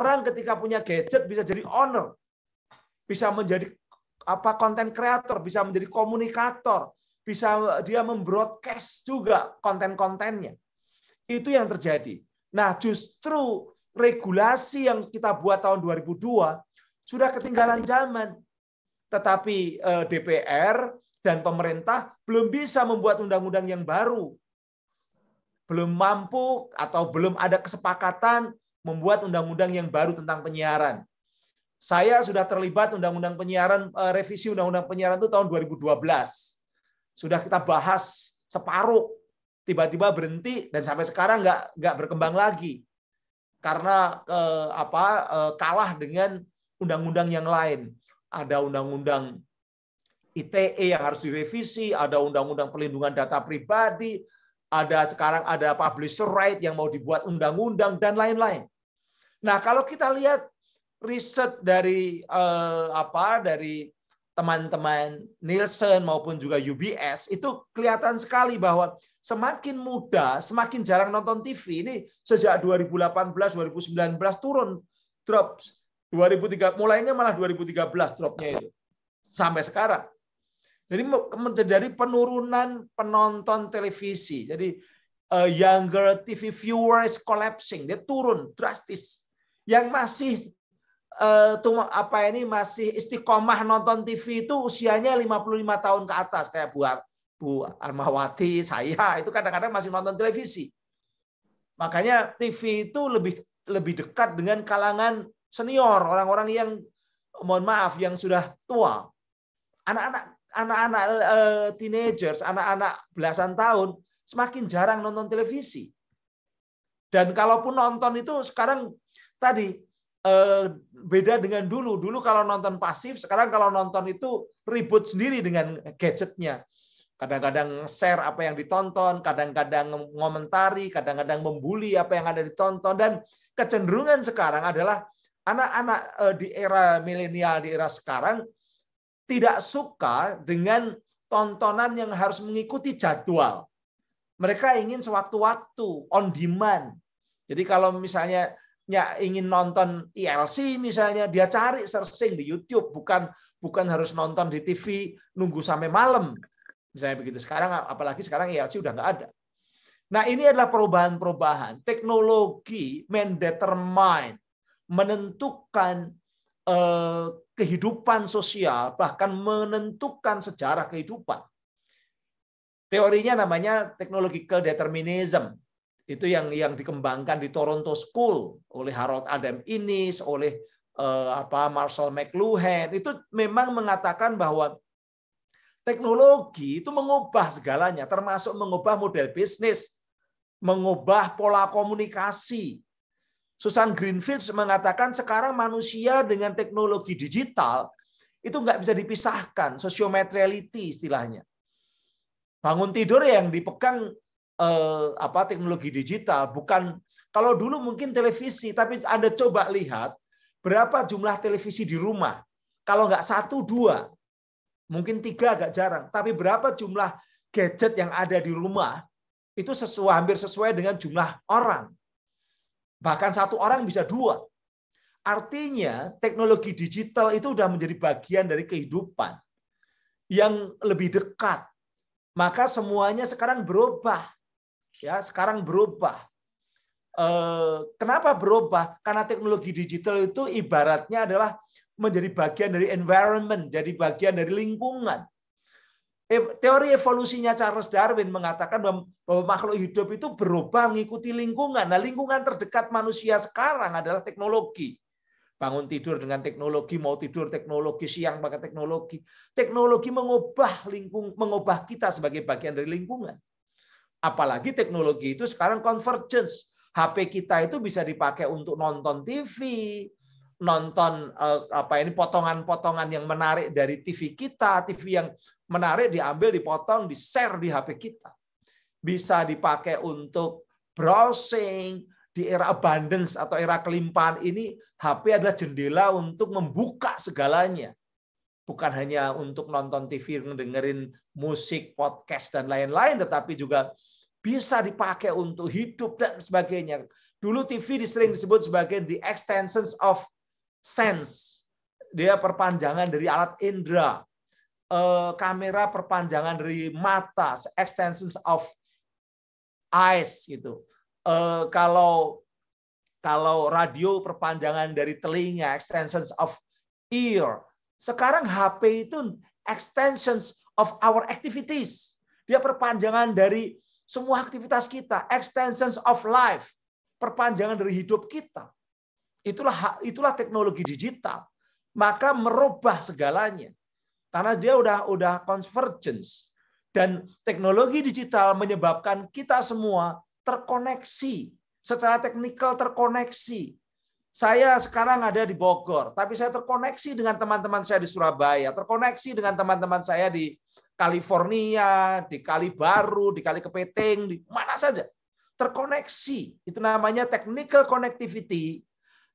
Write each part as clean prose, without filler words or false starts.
Orang ketika punya gadget bisa jadi owner, bisa menjadi konten kreator, bisa menjadi komunikator, bisa dia membroadcast juga konten-kontennya. Itu yang terjadi. Nah, justru regulasi yang kita buat tahun 2002 sudah ketinggalan zaman. Tetapi DPR dan pemerintah belum bisa membuat undang-undang yang baru. Belum mampu atau belum ada kesepakatan membuat undang-undang yang baru tentang penyiaran. Saya sudah terlibat undang-undang penyiaran, revisi undang-undang penyiaran itu tahun 2012. Sudah kita bahas separuh, tiba-tiba berhenti dan sampai sekarang nggak berkembang lagi karena kalah dengan undang-undang yang lain. Ada undang-undang ITE yang harus direvisi, ada undang-undang perlindungan data pribadi, sekarang ada publisher right yang mau dibuat undang-undang dan lain-lain. Nah, kalau kita lihat riset dari dari teman-teman Nielsen maupun juga UBS, itu kelihatan sekali bahwa semakin muda, semakin jarang nonton TV. Ini sejak 2018, 2019 turun, drop. 2003 mulainya malah 2013 dropnya itu sampai sekarang. Jadi terjadi penurunan penonton televisi. Jadi younger TV viewers collapsing, dia turun drastis. Yang masih masih istiqomah nonton TV itu usianya 55 tahun ke atas kayak Bu Armawati, saya itu kadang-kadang masih nonton televisi. Makanya TV itu lebih dekat dengan kalangan senior, orang-orang yang mohon maaf yang sudah tua. Anak-anak teenagers, anak-anak belasan tahun semakin jarang nonton televisi. Dan kalaupun nonton itu sekarang tadi beda dengan dulu. Dulu kalau nonton pasif, sekarang kalau nonton itu ribut sendiri dengan gadgetnya. Kadang-kadang share apa yang ditonton, kadang-kadang ngomentari, kadang-kadang membuli apa yang ada ditonton. Dan kecenderungan sekarang adalah anak-anak di era milenial, di era sekarang, tidak suka dengan tontonan yang harus mengikuti jadwal. Mereka ingin sewaktu-waktu, on demand. Jadi kalau misalnya ingin nonton ILC misalnya, dia cari searching di YouTube, bukan harus nonton di TV nunggu sampai malam. Misalnya begitu. Sekarang apalagi sekarang ILC udah nggak ada. Nah, ini adalah perubahan-perubahan. Teknologi mendetermine, menentukan kehidupan sosial, bahkan menentukan sejarah kehidupan. Teorinya namanya technological determinism. Itu yang dikembangkan di Toronto School oleh Harold Adam Innis, oleh Marshall McLuhan. Itu memang mengatakan bahwa teknologi itu mengubah segalanya, termasuk mengubah model bisnis, mengubah pola komunikasi. Susan Greenfield mengatakan sekarang manusia dengan teknologi digital itu nggak bisa dipisahkan, sosiometriality istilahnya. Bangun tidur yang dipegang teknologi digital, bukan kalau dulu mungkin televisi, tapi Anda coba lihat berapa jumlah televisi di rumah. Kalau nggak 1, 2, mungkin 3 agak jarang, tapi berapa jumlah gadget yang ada di rumah itu hampir sesuai dengan jumlah orang. Bahkan 1 orang bisa 2. Artinya teknologi digital itu sudah menjadi bagian dari kehidupan yang lebih dekat. Maka semuanya sekarang berubah. Ya, sekarang berubah. Kenapa berubah? Karena teknologi digital itu ibaratnya adalah menjadi bagian dari environment, jadi bagian dari lingkungan. Teori evolusinya Charles Darwin mengatakan bahwa makhluk hidup itu berubah mengikuti lingkungan. Nah, lingkungan terdekat manusia sekarang adalah teknologi. Bangun tidur dengan teknologi, mau tidur teknologi, siang pakai teknologi. Teknologi mengubah kita sebagai bagian dari lingkungan. Apalagi teknologi itu sekarang convergence. HP kita itu bisa dipakai untuk nonton TV, nonton potongan-potongan yang menarik dari TV kita, TV yang menarik diambil, dipotong, di-share di HP kita. Bisa dipakai untuk browsing. Di era abundance atau era kelimpahan ini, HP adalah jendela untuk membuka segalanya. Bukan hanya untuk nonton TV, dengerin musik, podcast, dan lain-lain, tetapi juga bisa dipakai untuk hidup dan sebagainya. Dulu TV sering disebut sebagai the extensions of sense. Dia perpanjangan dari alat indera. Kamera perpanjangan dari mata, extensions of eyes gitu. Kalau radio perpanjangan dari telinga, extensions of ear. Sekarang HP itu extensions of our activities. Dia perpanjangan dari semua aktivitas kita, extensions of life, perpanjangan dari hidup kita. Itulah teknologi digital. Maka merubah segalanya. Karena dia udah convergence. Dan teknologi digital menyebabkan kita semua terkoneksi. Secara teknikal terkoneksi. Saya sekarang ada di Bogor, tapi saya terkoneksi dengan teman-teman saya di Surabaya, terkoneksi dengan teman-teman saya di California, di Kali Baru, di Kali Kepiting, di mana saja. Terkoneksi. Itu namanya technical connectivity,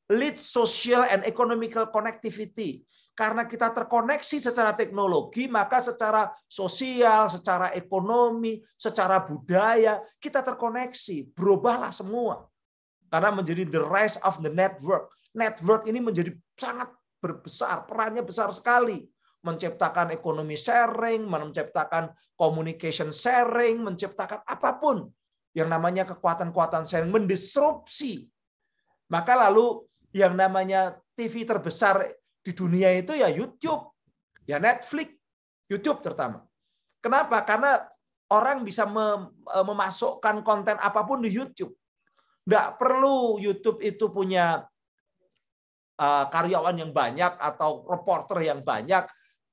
lead social and economical connectivity. Karena kita terkoneksi secara teknologi, maka secara sosial, secara ekonomi, secara budaya, kita terkoneksi. Berubahlah semua. Karena menjadi the rise of the network. Network ini menjadi sangat berbesar, perannya besar sekali. Menciptakan ekonomi sharing, menciptakan communication sharing, menciptakan apapun yang namanya kekuatan-kekuatan sharing, mendisrupsi. Maka lalu yang namanya TV terbesar di dunia itu ya YouTube, ya Netflix, YouTube terutama. Kenapa? Karena orang bisa memasukkan konten apapun di YouTube. Nggak perlu YouTube itu punya karyawan yang banyak atau reporter yang banyak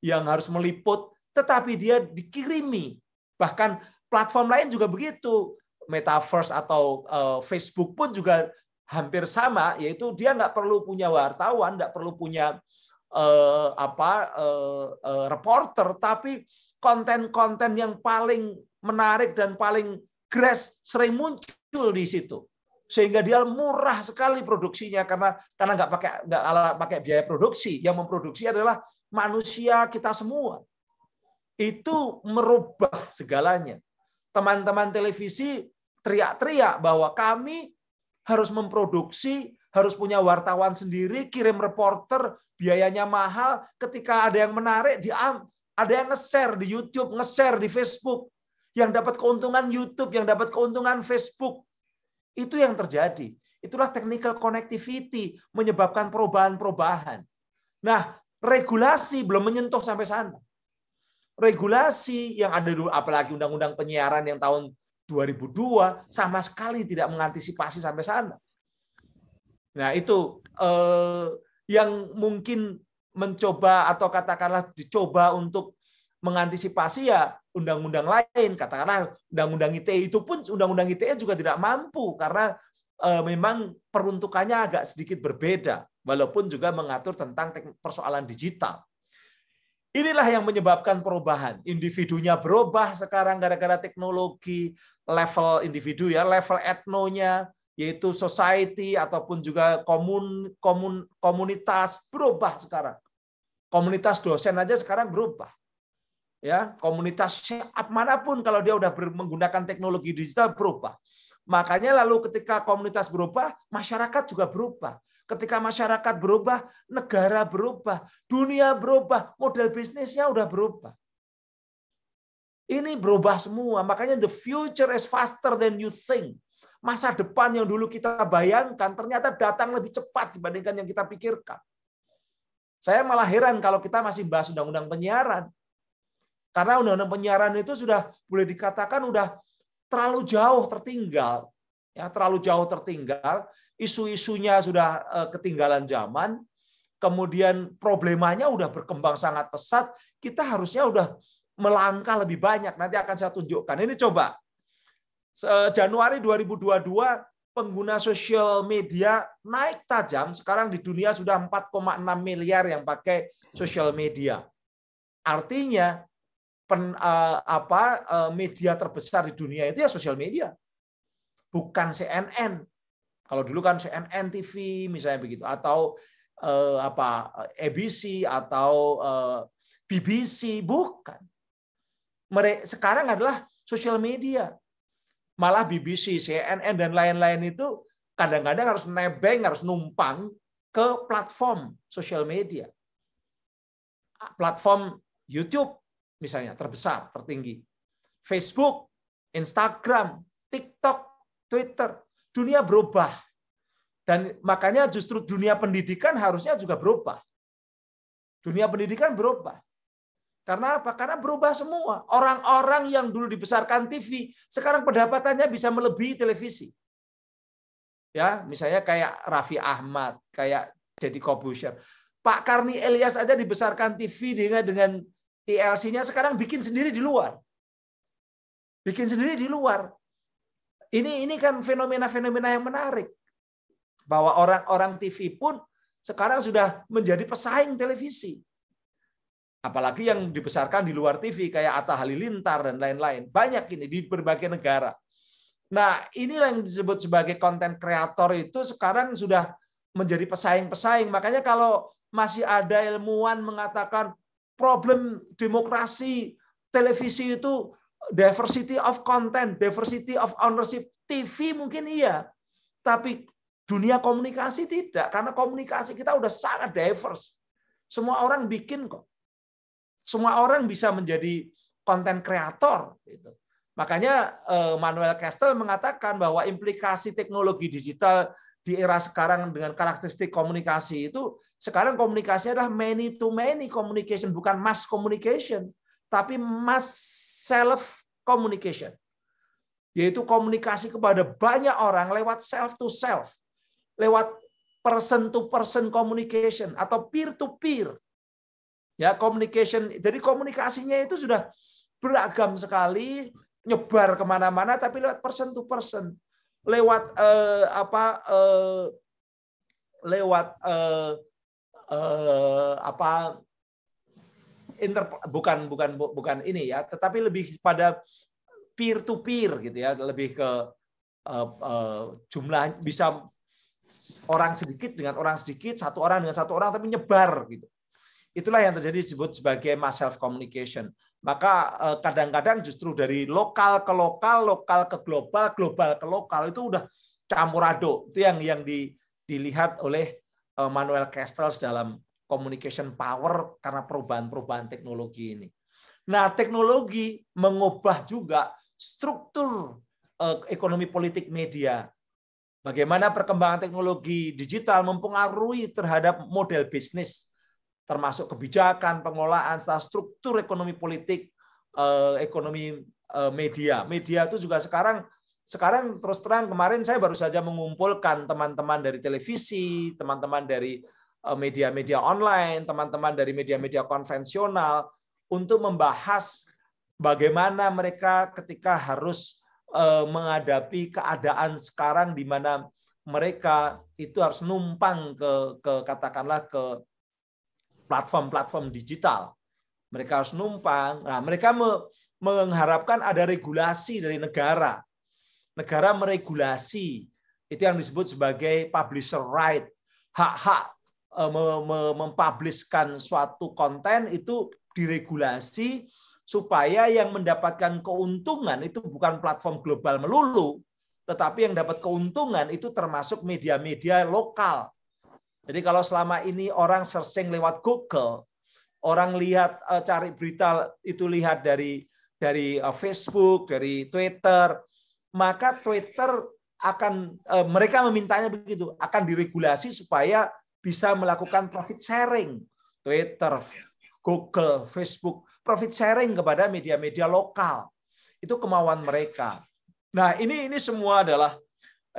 yang harus meliput, tetapi dia dikirimi. Bahkan platform lain juga begitu. Metaverse atau Facebook pun juga hampir sama, yaitu dia nggak perlu punya wartawan, nggak perlu punya reporter, tapi konten-konten yang paling menarik dan paling grass sering muncul di situ, sehingga dia murah sekali produksinya karena nggak pakai biaya produksi. Yang memproduksi adalah manusia kita semua. Itu merubah segalanya. Teman-teman televisi teriak-teriak bahwa kami harus memproduksi, harus punya wartawan sendiri, kirim reporter, biayanya mahal. Ketika ada yang menarik, ada yang nge-share di YouTube, nge-share di Facebook. Yang dapat keuntungan YouTube, yang dapat keuntungan Facebook. Itu yang terjadi. Itulah technical connectivity, menyebabkan perubahan-perubahan. Nah, regulasi belum menyentuh sampai sana. Regulasi yang ada dulu, apalagi undang-undang penyiaran yang tahun 2002, sama sekali tidak mengantisipasi sampai sana. Nah, itu yang mungkin mencoba atau katakanlah dicoba untuk mengantisipasi ya undang-undang lain. Katakanlah undang-undang ITE itu pun, undang-undang ITE juga tidak mampu karena memang peruntukannya agak sedikit berbeda, walaupun juga mengatur tentang persoalan digital. Inilah yang menyebabkan perubahan. Individunya berubah sekarang gara-gara teknologi, level individu ya, level etnonya, yaitu society ataupun juga komunitas berubah sekarang. Komunitas dosen aja sekarang berubah. Ya, komunitas manapun kalau dia udah menggunakan teknologi digital berubah. Makanya lalu ketika komunitas berubah, masyarakat juga berubah. Ketika masyarakat berubah, negara berubah, dunia berubah, model bisnisnya udah berubah. Ini berubah semua. Makanya the future is faster than you think. Masa depan yang dulu kita bayangkan ternyata datang lebih cepat dibandingkan yang kita pikirkan. Saya malah heran kalau kita masih bahas undang-undang penyiaran. Karena undang-undang penyiaran itu sudah boleh dikatakan udah terlalu jauh tertinggal. Ya, terlalu jauh tertinggal. Isu-isunya sudah ketinggalan zaman, kemudian problemanya udah berkembang sangat pesat, kita harusnya udah melangkah lebih banyak. Nanti akan saya tunjukkan. Ini coba, Januari 2022, pengguna sosial media naik tajam, sekarang di dunia sudah 4,6 miliar yang pakai sosial media. Artinya, media terbesar di dunia itu ya sosial media. Bukan CNN. Kalau dulu kan CNN TV misalnya begitu, atau ABC atau BBC, bukan. Sekarang adalah sosial media. Malah BBC, CNN dan lain-lain itu kadang-kadang harus nebeng, harus numpang ke platform sosial media. Platform YouTube misalnya terbesar, tertinggi. Facebook, Instagram, TikTok, Twitter. Dunia berubah. Dan makanya justru dunia pendidikan harusnya juga berubah. Dunia pendidikan berubah. Karena apa? Karena berubah semua. Orang-orang yang dulu dibesarkan TV, sekarang pendapatannya bisa melebihi televisi. Ya, misalnya kayak Raffi Ahmad, kayak Deddy Corbuzier. Pak Karni Elias aja dibesarkan TV dengan TLC-nya, sekarang bikin sendiri di luar. Bikin sendiri di luar. Ini kan fenomena-fenomena yang menarik. Bahwa orang-orang TV pun sekarang sudah menjadi pesaing televisi. Apalagi yang dibesarkan di luar TV kayak Atta Halilintar dan lain-lain. Banyak ini di berbagai negara. Nah, inilah yang disebut sebagai konten kreator itu sekarang sudah menjadi pesaing-pesaing. Makanya kalau masih ada ilmuwan mengatakan problem demokrasi televisi itu diversity of content, diversity of ownership. TV mungkin iya, tapi dunia komunikasi tidak. Karena komunikasi kita udah sangat diverse. Semua orang bikin kok. Semua orang bisa menjadi konten kreator. Makanya Manuel Castells mengatakan bahwa implikasi teknologi digital di era sekarang dengan karakteristik komunikasi itu, sekarang komunikasinya adalah many to many communication, bukan mass communication, tapi mass self communication. Yaitu komunikasi kepada banyak orang lewat self to self, lewat person to person communication atau peer to peer. Ya, communication. Jadi komunikasinya itu sudah beragam sekali, nyebar kemana-mana, tapi lewat person to person, lewat bukan ini ya, tetapi lebih pada peer to peer gitu ya, lebih ke jumlah bisa orang sedikit dengan orang sedikit, satu orang dengan satu orang, tapi nyebar gitu. Itulah yang terjadi disebut sebagai mass self communication. Maka kadang-kadang justru dari lokal ke lokal, lokal ke global, global ke lokal itu udah campur aduk. Itu yang dilihat oleh Manuel Castells dalam communication power karena perubahan-perubahan teknologi ini. Nah, teknologi mengubah juga struktur ekonomi politik media. Bagaimana perkembangan teknologi digital mempengaruhi terhadap model bisnis, termasuk kebijakan, pengelolaan, struktur ekonomi politik, ekonomi media. Media itu juga sekarang terus terang, kemarin saya baru saja mengumpulkan teman-teman dari televisi, teman-teman dari media-media online, teman-teman dari media-media konvensional untuk membahas bagaimana mereka ketika harus menghadapi keadaan sekarang di mana mereka itu harus numpang ke katakanlah ke platform-platform digital. Mereka harus numpang. Nah, mereka mengharapkan ada regulasi dari negara. Negara meregulasi. Itu yang disebut sebagai publisher right. Hak-hak mempublishkan suatu konten itu diregulasi supaya yang mendapatkan keuntungan itu bukan platform global melulu, tetapi yang dapat keuntungan itu termasuk media-media lokal. Jadi kalau selama ini orang searching lewat Google, orang lihat cari berita itu lihat dari Facebook, dari Twitter, maka Twitter akan mereka memintanya begitu, akan diregulasi supaya bisa melakukan profit sharing. Twitter, Google, Facebook, profit sharing kepada media-media lokal. Itu kemauan mereka. Nah, ini semua adalah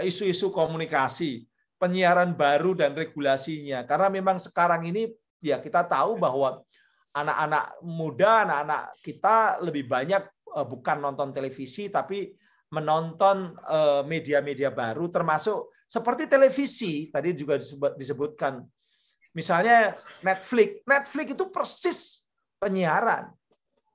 isu-isu komunikasi, penyiaran baru dan regulasinya. Karena memang sekarang ini ya kita tahu bahwa anak-anak muda, anak-anak kita lebih banyak bukan nonton televisi tapi menonton media-media baru termasuk seperti televisi tadi juga disebutkan. Misalnya Netflix. Netflix itu persis penyiaran.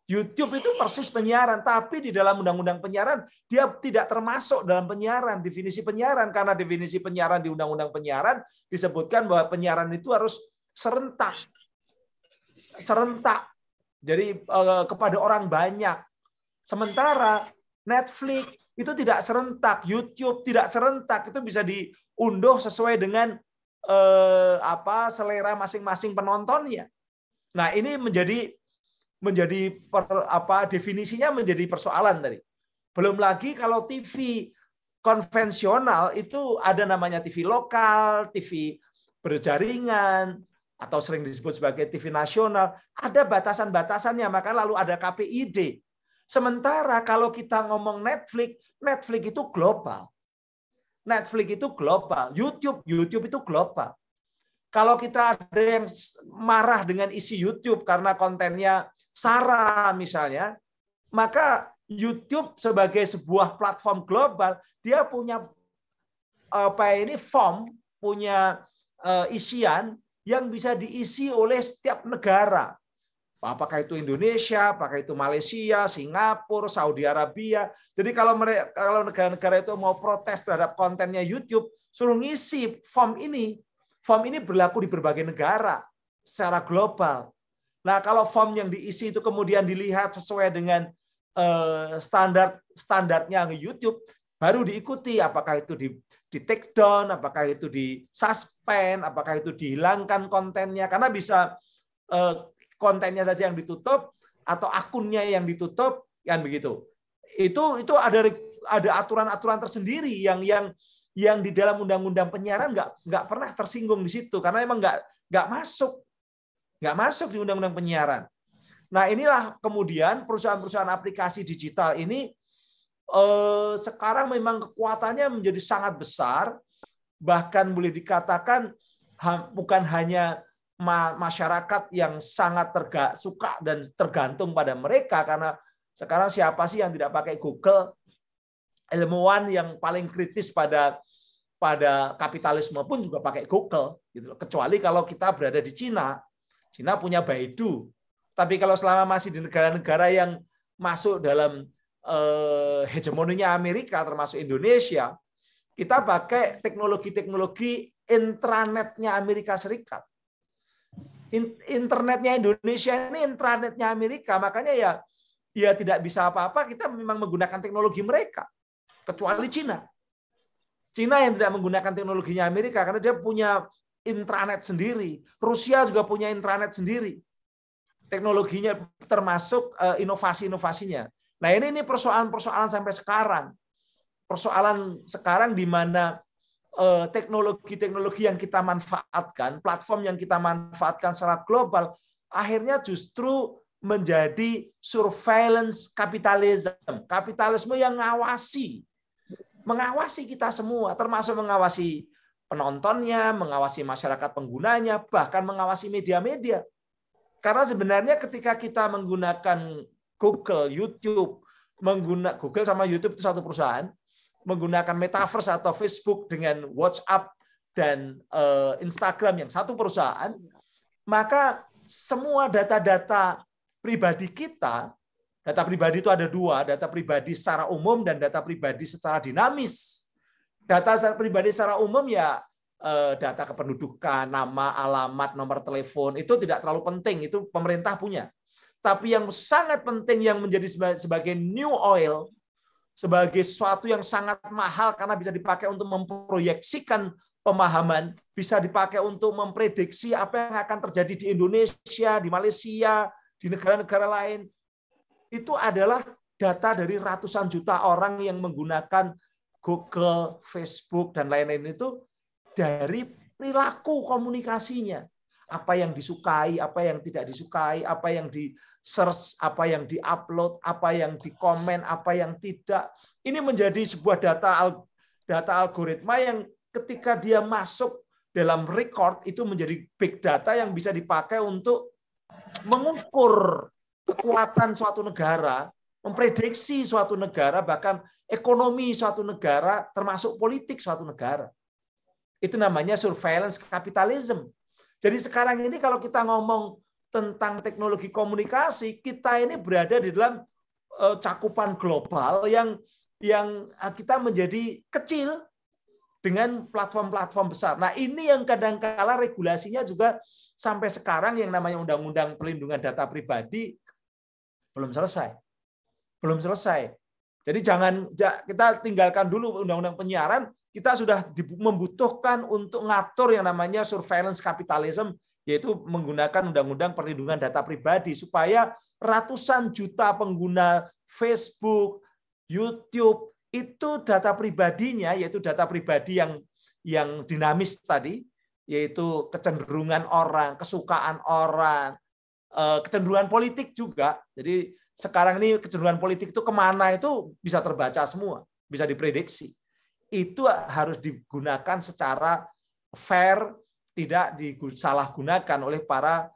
YouTube itu persis penyiaran, tapi di dalam undang-undang penyiaran dia tidak termasuk dalam penyiaran, definisi penyiaran, karena definisi penyiaran di undang-undang penyiaran disebutkan bahwa penyiaran itu harus serentak. Jadi kepada orang banyak. Sementara Netflix itu tidak serentak, YouTube tidak serentak, itu bisa diunduh sesuai dengan selera masing-masing penontonnya. Nah, ini menjadi definisinya menjadi persoalan tadi. Belum lagi kalau TV konvensional itu ada namanya TV lokal, TV berjaringan, atau sering disebut sebagai TV nasional, ada batasan-batasannya, maka lalu ada KPID. Sementara kalau kita ngomong Netflix itu global. Netflix itu global, YouTube itu global. Kalau kita ada yang marah dengan isi YouTube karena kontennya sara misalnya, maka YouTube sebagai sebuah platform global, dia punya form, punya isian yang bisa diisi oleh setiap negara. Apakah itu Indonesia, apakah itu Malaysia, Singapura, Saudi Arabia. Jadi kalau negara-negara itu mau protes terhadap kontennya YouTube, suruh ngisi form ini. Form ini berlaku di berbagai negara secara global. Nah, kalau form yang diisi itu kemudian dilihat sesuai dengan standarnya YouTube, baru diikuti apakah itu di take down, apakah itu di suspend, apakah itu dihilangkan kontennya, karena bisa kontennya saja yang ditutup atau akunnya yang ditutup, kan begitu. Itu ada aturan-aturan tersendiri yang di dalam undang-undang penyiaran nggak pernah tersinggung di situ karena emang nggak masuk di undang-undang penyiaran. Nah, inilah kemudian perusahaan-perusahaan aplikasi digital ini sekarang memang kekuatannya menjadi sangat besar, bahkan boleh dikatakan bukan hanya masyarakat yang sangat suka dan tergantung pada mereka, karena sekarang siapa sih yang tidak pakai Google? Ilmuwan yang paling kritis pada kapitalisme pun juga pakai Google, gitu. Kecuali kalau kita berada di Cina punya Baidu. Tapi kalau selama masih di negara-negara yang masuk dalam hegemoninya Amerika, termasuk Indonesia, kita pakai teknologi intranetnya Amerika Serikat. Internetnya Indonesia ini intranetnya Amerika, makanya ya tidak bisa apa-apa, kita memang menggunakan teknologi mereka, kecuali Cina yang tidak menggunakan teknologinya Amerika karena dia punya intranet sendiri. Rusia juga punya intranet sendiri, teknologinya termasuk inovasi-inovasinya. Nah, ini persoalan-persoalan sampai sekarang, persoalan sekarang di mana teknologi-teknologi yang kita manfaatkan, platform yang kita manfaatkan secara global, akhirnya justru menjadi surveillance kapitalisme yang mengawasi kita semua, termasuk mengawasi penontonnya, mengawasi masyarakat penggunanya, bahkan mengawasi media-media. Karena sebenarnya ketika kita menggunakan Google, YouTube, Google sama YouTube itu satu perusahaan, menggunakan Metaverse atau Facebook dengan WhatsApp dan Instagram yang satu perusahaan, maka semua data-data pribadi kita, data pribadi itu ada dua, data pribadi secara umum dan data pribadi secara dinamis. Data pribadi secara umum ya data kependudukan, nama, alamat, nomor telepon, itu tidak terlalu penting, itu pemerintah punya. Tapi yang sangat penting yang menjadi sebagai new oil, sebagai sesuatu yang sangat mahal karena bisa dipakai untuk memproyeksikan pemahaman, bisa dipakai untuk memprediksi apa yang akan terjadi di Indonesia, di Malaysia, di negara-negara lain. Itu adalah data dari ratusan juta orang yang menggunakan Google, Facebook, dan lain-lain itu dari perilaku komunikasinya. Apa yang disukai, apa yang tidak disukai, apa yang di-search, apa yang di-upload, apa yang di-komen, apa yang tidak. Ini menjadi sebuah data algoritma yang ketika dia masuk dalam record, itu menjadi big data yang bisa dipakai untuk mengukur kekuatan suatu negara, memprediksi suatu negara, bahkan ekonomi suatu negara, termasuk politik suatu negara. Itu namanya surveillance capitalism. Jadi sekarang ini kalau kita ngomong tentang teknologi komunikasi, kita ini berada di dalam cakupan global yang kita menjadi kecil dengan platform-platform besar. Nah, ini yang kadang-kala regulasinya juga sampai sekarang yang namanya Undang-Undang Perlindungan Data Pribadi belum selesai. Jadi jangan kita tinggalkan dulu undang-undang penyiaran, kita sudah membutuhkan untuk ngatur yang namanya surveillance capitalism, yaitu menggunakan undang-undang perlindungan data pribadi supaya ratusan juta pengguna Facebook, YouTube itu data pribadinya, yaitu data pribadi yang dinamis tadi, yaitu kecenderungan orang, kesukaan orang, kecenderungan politik juga. Jadi sekarang ini kecenderungan politik itu kemana itu bisa terbaca semua, bisa diprediksi. Itu harus digunakan secara fair, tidak disalahgunakan oleh para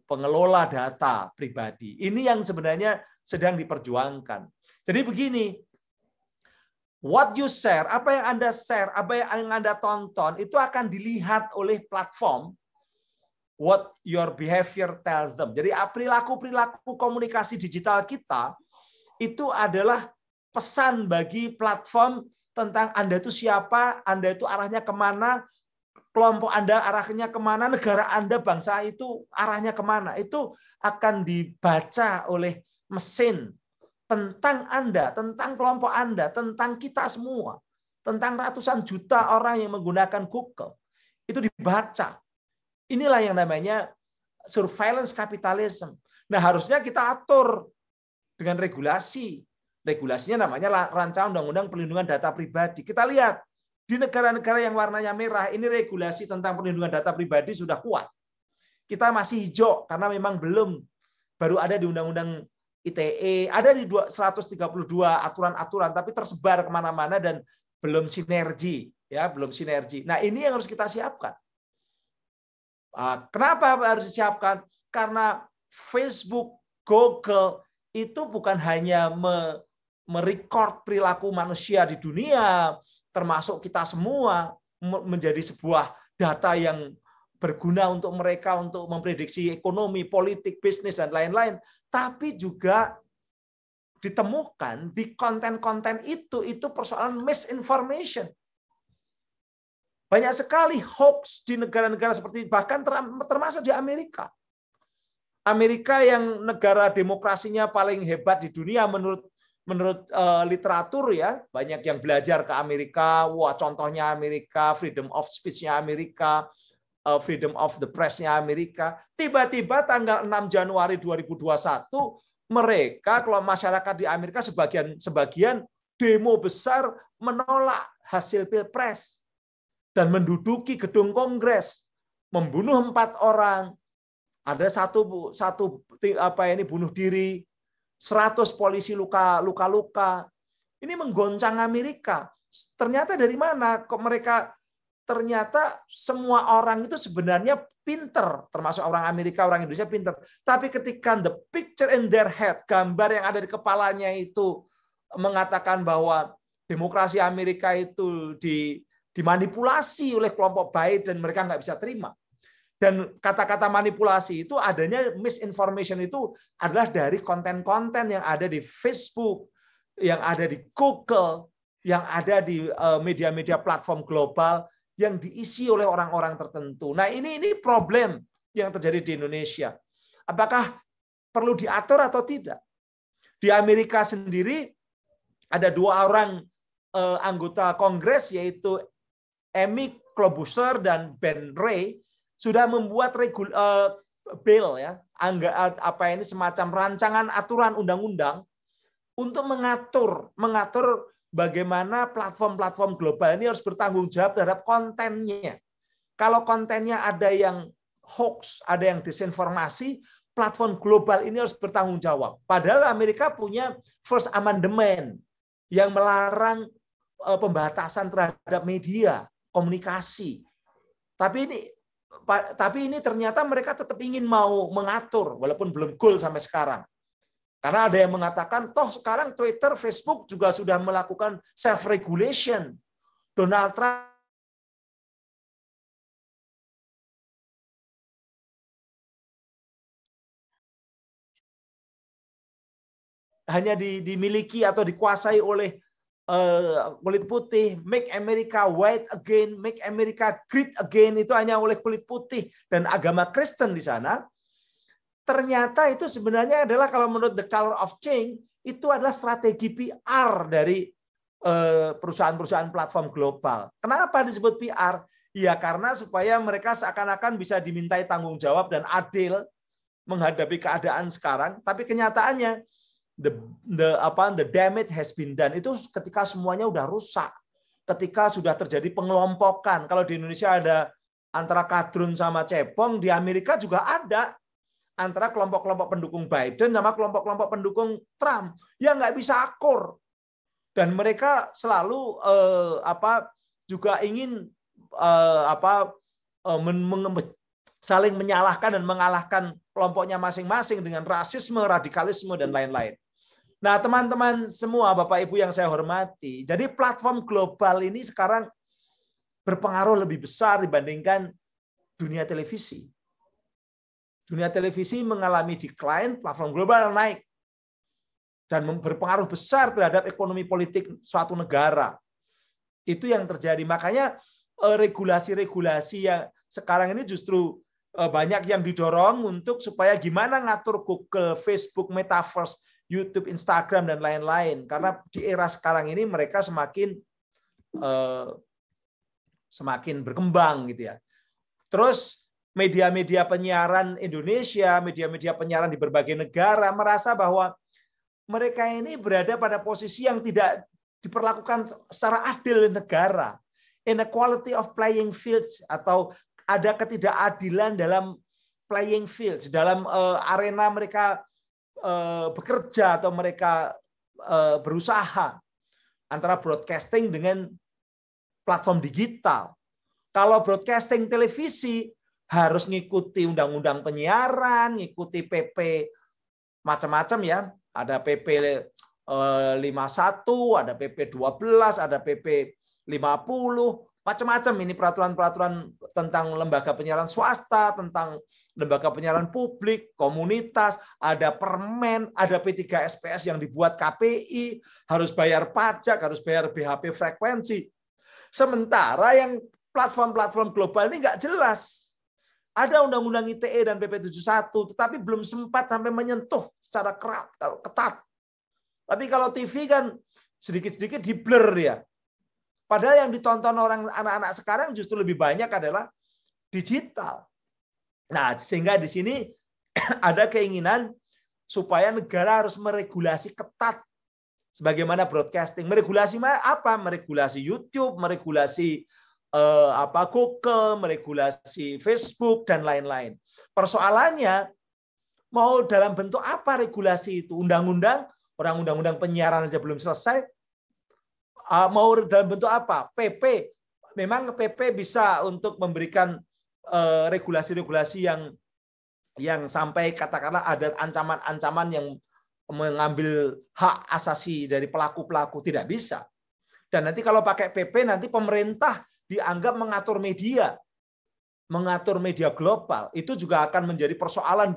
pengelola data pribadi. Ini yang sebenarnya sedang diperjuangkan. Jadi begini, what you share, apa yang Anda share, apa yang Anda tonton, itu akan dilihat oleh platform. What your behavior tell them. Jadi perilaku komunikasi digital kita itu adalah pesan bagi platform tentang Anda itu siapa, Anda itu arahnya kemana, kelompok Anda arahnya kemana, negara Anda, bangsa itu arahnya kemana. Itu akan dibaca oleh mesin tentang Anda, tentang kelompok Anda, tentang kita semua, tentang ratusan juta orang yang menggunakan Google. Itu dibaca. Inilah yang namanya surveillance capitalism. Nah, harusnya kita atur dengan regulasi. Regulasinya namanya Rancangan Undang-Undang Perlindungan Data Pribadi. Kita lihat di negara-negara yang warnanya merah, ini regulasi tentang perlindungan data pribadi sudah kuat. Kita masih hijau karena memang belum, baru ada di Undang-Undang ITE, ada di 132 aturan-aturan, tapi tersebar kemana-mana dan belum sinergi, ya, belum sinergi. Nah, ini yang harus kita siapkan. Kenapa harus disiapkan? Karena Facebook, Google itu bukan hanya merecord perilaku manusia di dunia, termasuk kita semua, menjadi sebuah data yang berguna untuk mereka untuk memprediksi ekonomi, politik, bisnis, dan lain-lain. Tapi juga ditemukan di konten-konten itu persoalan misinformation. Banyak sekali hoax di negara-negara seperti, bahkan termasuk di Amerika. Amerika yang negara demokrasinya paling hebat di dunia menurut literatur, ya, banyak yang belajar ke Amerika. Wah, contohnya Amerika, freedom of speech-nya Amerika, freedom of the press-nya Amerika. Tiba-tiba tanggal 6 Januari 2021 mereka, kalau masyarakat di Amerika sebagian demo besar menolak hasil Pilpres dan menduduki gedung Kongres, membunuh 4 orang. Ada satu bunuh diri, 100 polisi luka-luka. Ini menggoncang Amerika. Ternyata dari mana kok mereka, ternyata semua orang itu sebenarnya pinter, termasuk orang Amerika, orang Indonesia pinter. Tapi ketika the picture in their head, gambar yang ada di kepalanya itu mengatakan bahwa demokrasi Amerika itu dimanipulasi oleh kelompok Biden, mereka nggak bisa terima. Dan kata-kata manipulasi itu adanya, misinformation itu adalah dari konten-konten yang ada di Facebook, yang ada di Google, yang ada di media-media platform global yang diisi oleh orang-orang tertentu. Nah, ini problem yang terjadi di Indonesia. Apakah perlu diatur atau tidak? Di Amerika sendiri ada 2 orang anggota Kongres, yaitu Amy Klobuchar dan Ben Ray, sudah membuat bill, ya, semacam rancangan aturan undang-undang untuk mengatur bagaimana platform-platform global ini harus bertanggung jawab terhadap kontennya. Kalau kontennya ada yang hoax, ada yang disinformasi, platform global ini harus bertanggung jawab. Padahal Amerika punya First Amendment yang melarang pembatasan terhadap media, komunikasi. Tapi ini ternyata mereka tetap ingin mau mengatur, walaupun belum goal sampai sekarang. Karena ada yang mengatakan, toh sekarang Twitter, Facebook juga sudah melakukan self-regulation. Donald Trump hanya dimiliki atau dikuasai oleh kulit putih. Make America white again, make America great again, itu hanya oleh kulit putih dan agama Kristen di sana. Ternyata itu sebenarnya adalah, kalau menurut The Color of Change, itu adalah strategi PR dari perusahaan-perusahaan platform global. Kenapa disebut PR? Ya karena supaya mereka seakan-akan bisa dimintai tanggung jawab dan adil menghadapi keadaan sekarang, tapi kenyataannya the damage has been done. Itu ketika semuanya udah rusak, ketika sudah terjadi pengelompokan. Kalau di Indonesia ada antara kadrun sama cebong, di Amerika juga ada antara kelompok-kelompok pendukung Biden sama kelompok-kelompok pendukung Trump yang nggak bisa akur. Dan mereka selalu juga ingin saling menyalahkan dan mengalahkan kelompoknya masing-masing dengan rasisme, radikalisme, dan lain-lain. Nah, teman-teman semua, Bapak Ibu yang saya hormati, jadi platform global ini sekarang berpengaruh lebih besar dibandingkan dunia televisi. Dunia televisi mengalami decline, platform global naik. Dan berpengaruh besar terhadap ekonomi politik suatu negara. Itu yang terjadi. Makanya regulasi-regulasi yang sekarang ini justru banyak yang didorong untuk supaya gimana ngatur Google, Facebook, Metaverse, YouTube, Instagram, dan lain-lain. Karena di era sekarang ini mereka semakin berkembang gitu ya. Terus media-media penyiaran Indonesia, media-media penyiaran di berbagai negara merasa bahwa mereka ini berada pada posisi yang tidak diperlakukan secara adil di negara. Inequality of playing fields, atau ada ketidakadilan dalam playing fields, dalam arena mereka bekerja atau mereka berusaha antara broadcasting dengan platform digital. Kalau broadcasting televisi harus ngikuti undang-undang penyiaran, ngikuti PP macam-macam ya. Ada PP 51, ada PP 12, ada PP 50, macam-macam ini peraturan-peraturan tentang lembaga penyiaran swasta, tentang lembaga penyiaran publik, komunitas, ada permen, ada P3SPS yang dibuat KPI, harus bayar pajak, harus bayar BHP frekuensi. Sementara yang platform-platform global ini nggak jelas. Ada Undang-Undang ITE dan PP 71, tetapi belum sempat sampai menyentuh secara ketat. Tapi kalau TV kan sedikit-sedikit di-blur ya. Padahal yang ditonton orang anak-anak sekarang justru lebih banyak adalah digital. Nah, sehingga di sini ada keinginan supaya negara harus meregulasi ketat sebagaimana broadcasting. Meregulasi apa? Meregulasi YouTube, meregulasi Google, meregulasi Facebook, dan lain-lain. Persoalannya, mau dalam bentuk apa regulasi itu? Undang-undang, orang undang-undang penyiaran aja belum selesai. Mau dalam bentuk apa? PP. Memang PP bisa untuk memberikan regulasi-regulasi yang sampai katakanlah ada ancaman-ancaman yang mengambil hak asasi dari pelaku-pelaku. Tidak bisa. Dan nanti kalau pakai PP, nanti pemerintah dianggap mengatur media global. Itu juga akan menjadi persoalan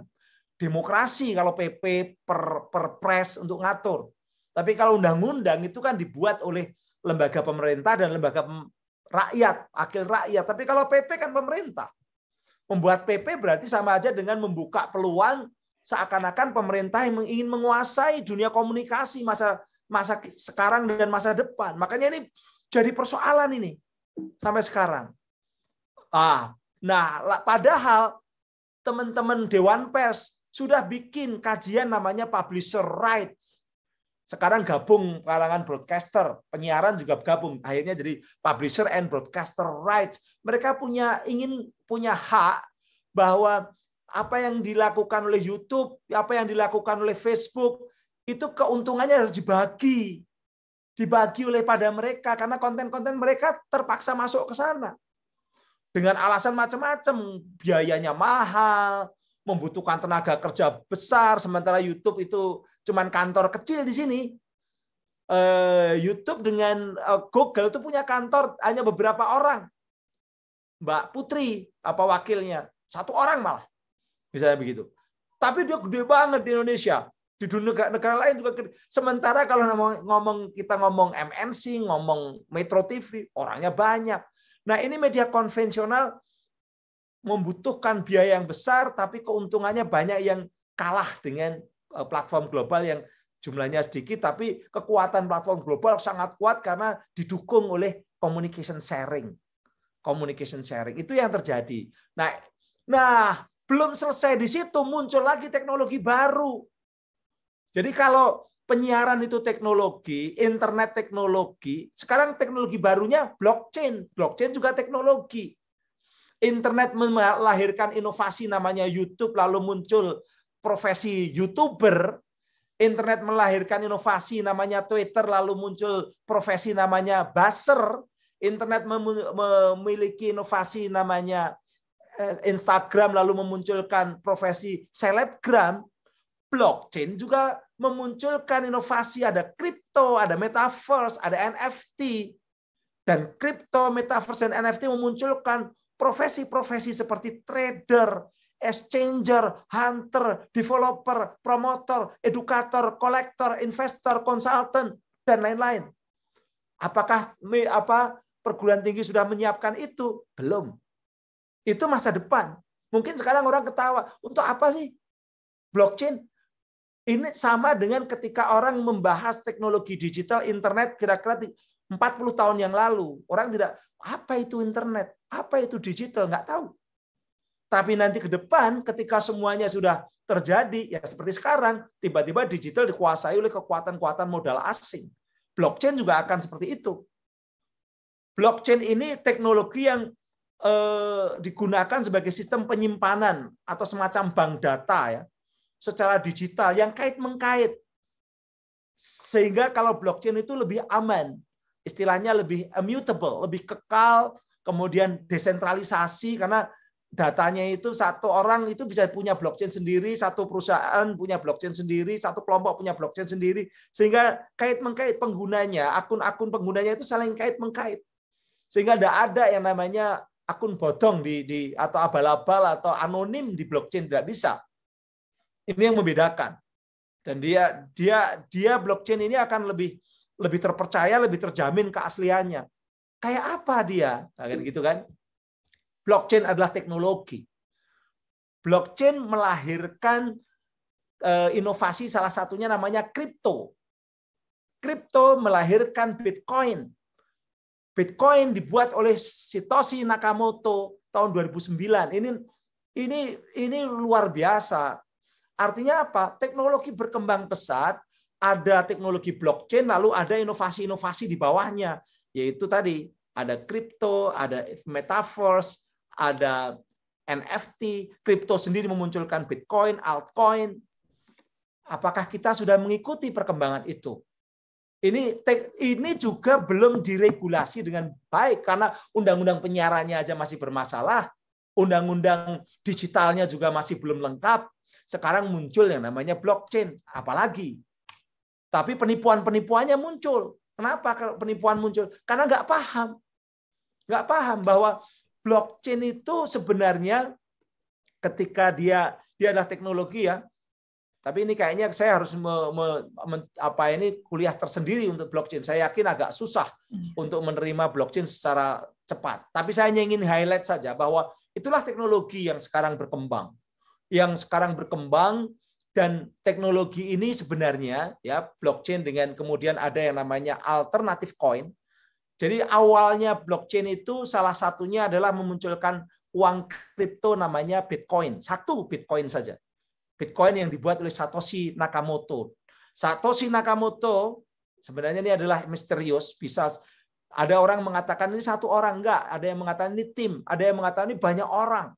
demokrasi kalau PP perpres untuk ngatur. Tapi kalau undang-undang itu kan dibuat oleh lembaga pemerintah dan lembaga rakyat, wakil rakyat. Tapi kalau PP kan pemerintah. Membuat PP berarti sama aja dengan membuka peluang seakan-akan pemerintah yang ingin menguasai dunia komunikasi masa sekarang dan masa depan. Makanya ini jadi persoalan ini sampai sekarang. Nah, padahal teman-teman Dewan Pers sudah bikin kajian namanya publisher rights. Sekarang gabung kalangan broadcaster, penyiaran juga gabung. Akhirnya jadi publisher and broadcaster rights. Mereka ingin punya hak bahwa apa yang dilakukan oleh YouTube, apa yang dilakukan oleh Facebook, itu keuntungannya harus dibagi oleh pada mereka karena konten-konten mereka terpaksa masuk ke sana dengan alasan macam-macam, biayanya mahal, membutuhkan tenaga kerja besar, sementara YouTube itu cuman kantor kecil di sini. YouTube dengan Google itu punya kantor hanya beberapa orang, Mbak Putri apa wakilnya, 1 orang malah, misalnya begitu. Tapi dia gede banget di Indonesia. Di dunia negara lain juga gede. Sementara kalau kita ngomong MNC, ngomong Metro TV, orangnya banyak. Nah, ini media konvensional membutuhkan biaya yang besar, tapi keuntungannya banyak yang kalah dengan platform global yang jumlahnya sedikit, tapi kekuatan platform global sangat kuat karena didukung oleh communication sharing. Communication sharing itu yang terjadi. Nah, belum selesai di situ, muncul lagi teknologi baru. Jadi kalau penyiaran itu teknologi, internet teknologi, sekarang teknologi barunya blockchain. Blockchain juga teknologi. Internet melahirkan inovasi namanya YouTube, lalu muncul profesi YouTuber. Internet melahirkan inovasi namanya Twitter, lalu muncul profesi namanya buzzer. Internet memiliki inovasi namanya Instagram, lalu memunculkan profesi selebgram. Blockchain juga memunculkan inovasi, ada kripto, ada metaverse, ada NFT. Dan kripto, metaverse, dan NFT memunculkan profesi-profesi seperti trader, exchanger, hunter, developer, promotor, edukator, kolektor, investor, konsultan, dan lain-lain. Apakah perguruan tinggi sudah menyiapkan itu? Belum. Itu masa depan. Mungkin sekarang orang ketawa. Untuk apa sih blockchain? Ini sama dengan ketika orang membahas teknologi digital, internet kira-kira 40 tahun yang lalu. Orang tidak, apa itu internet? Apa itu digital? Nggak tahu. Tapi nanti ke depan ketika semuanya sudah terjadi, ya seperti sekarang, tiba-tiba digital dikuasai oleh kekuatan-kekuatan modal asing. Blockchain juga akan seperti itu. Blockchain ini teknologi yang digunakan sebagai sistem penyimpanan atau semacam bank data ya, secara digital yang kait-mengkait. Sehingga kalau blockchain itu lebih aman, istilahnya lebih immutable, lebih kekal, kemudian desentralisasi karena datanya itu satu orang itu bisa punya blockchain sendiri, satu perusahaan punya blockchain sendiri, satu kelompok punya blockchain sendiri, sehingga kait-mengkait penggunanya, akun-akun penggunanya itu saling kait-mengkait. Sehingga tidak ada yang namanya akun bodong atau abal-abal atau anonim di blockchain, tidak bisa. Ini yang membedakan. Dan dia blockchain ini akan lebih terpercaya, lebih terjamin keasliannya. Kayak apa dia? Kan gitu kan? Blockchain adalah teknologi. Blockchain melahirkan inovasi, salah satunya namanya kripto. Kripto melahirkan Bitcoin. Bitcoin dibuat oleh Satoshi Nakamoto tahun 2009. Ini luar biasa. Artinya apa? Teknologi berkembang pesat, ada teknologi blockchain, lalu ada inovasi-inovasi di bawahnya, yaitu tadi ada kripto, ada metaverse, ada NFT. Kripto sendiri memunculkan Bitcoin, altcoin. Apakah kita sudah mengikuti perkembangan itu? Ini juga belum diregulasi dengan baik karena undang-undang penyiarannya aja masih bermasalah, undang-undang digitalnya juga masih belum lengkap. Sekarang muncul yang namanya blockchain, apalagi. Tapi penipuan-penipuannya muncul. Kenapa kalau penipuan muncul? Karena nggak paham bahwa blockchain itu sebenarnya ketika dia adalah teknologi ya. Tapi ini kayaknya saya harus kuliah tersendiri untuk blockchain. Saya yakin agak susah untuk menerima blockchain secara cepat. Tapi saya hanya ingin highlight saja bahwa itulah teknologi yang sekarang berkembang. Dan teknologi ini sebenarnya ya blockchain dengan kemudian ada yang namanya alternative coin. Jadi awalnya blockchain itu salah satunya adalah memunculkan uang kripto namanya Bitcoin. Satu Bitcoin saja. Bitcoin yang dibuat oleh Satoshi Nakamoto. Satoshi Nakamoto sebenarnya ini adalah misterius. Bisa ada orang mengatakan ini satu orang, enggak. Ada yang mengatakan ini tim. Ada yang mengatakan ini banyak orang.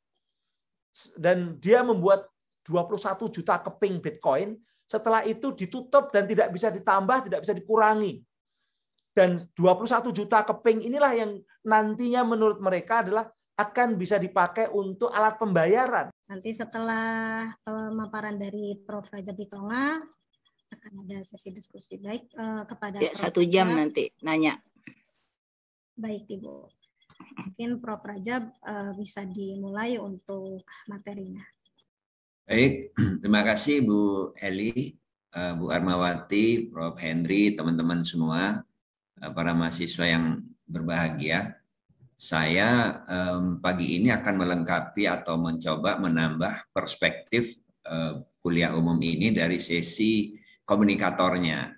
Dan dia membuat 21 juta keping Bitcoin. Setelah itu ditutup dan tidak bisa ditambah, tidak bisa dikurangi. Dan 21 juta keping inilah yang nantinya menurut mereka adalah akan bisa dipakai untuk alat pembayaran. Nanti setelah pemaparan dari Prof. Raja Pitonga akan ada sesi diskusi. Baik kepada ya, 1 jam nanti nanya. Baik Ibu. Mungkin Prof. Raja bisa dimulai untuk materinya. Baik, terima kasih Bu Eli, Bu Armawati, Prof. Henry, teman-teman semua, para mahasiswa yang berbahagia. Saya pagi ini akan melengkapi atau mencoba menambah perspektif kuliah umum ini dari sesi komunikatornya,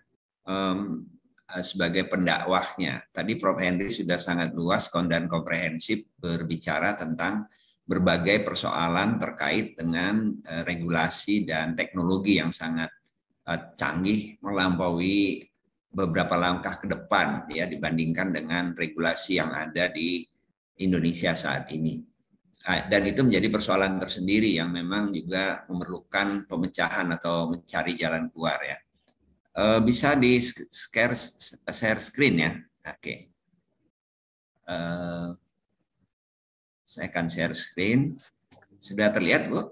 sebagai pendakwahnya. Tadi Prof. Henry sudah sangat luas dan komprehensif berbicara tentang berbagai persoalan terkait dengan regulasi dan teknologi yang sangat canggih, melampaui beberapa langkah ke depan ya dibandingkan dengan regulasi yang ada di Indonesia saat ini. Dan itu menjadi persoalan tersendiri yang memang juga memerlukan pemecahan atau mencari jalan keluar ya. Bisa di share screen ya. Oke. Saya akan share screen. Sudah terlihat, Bu?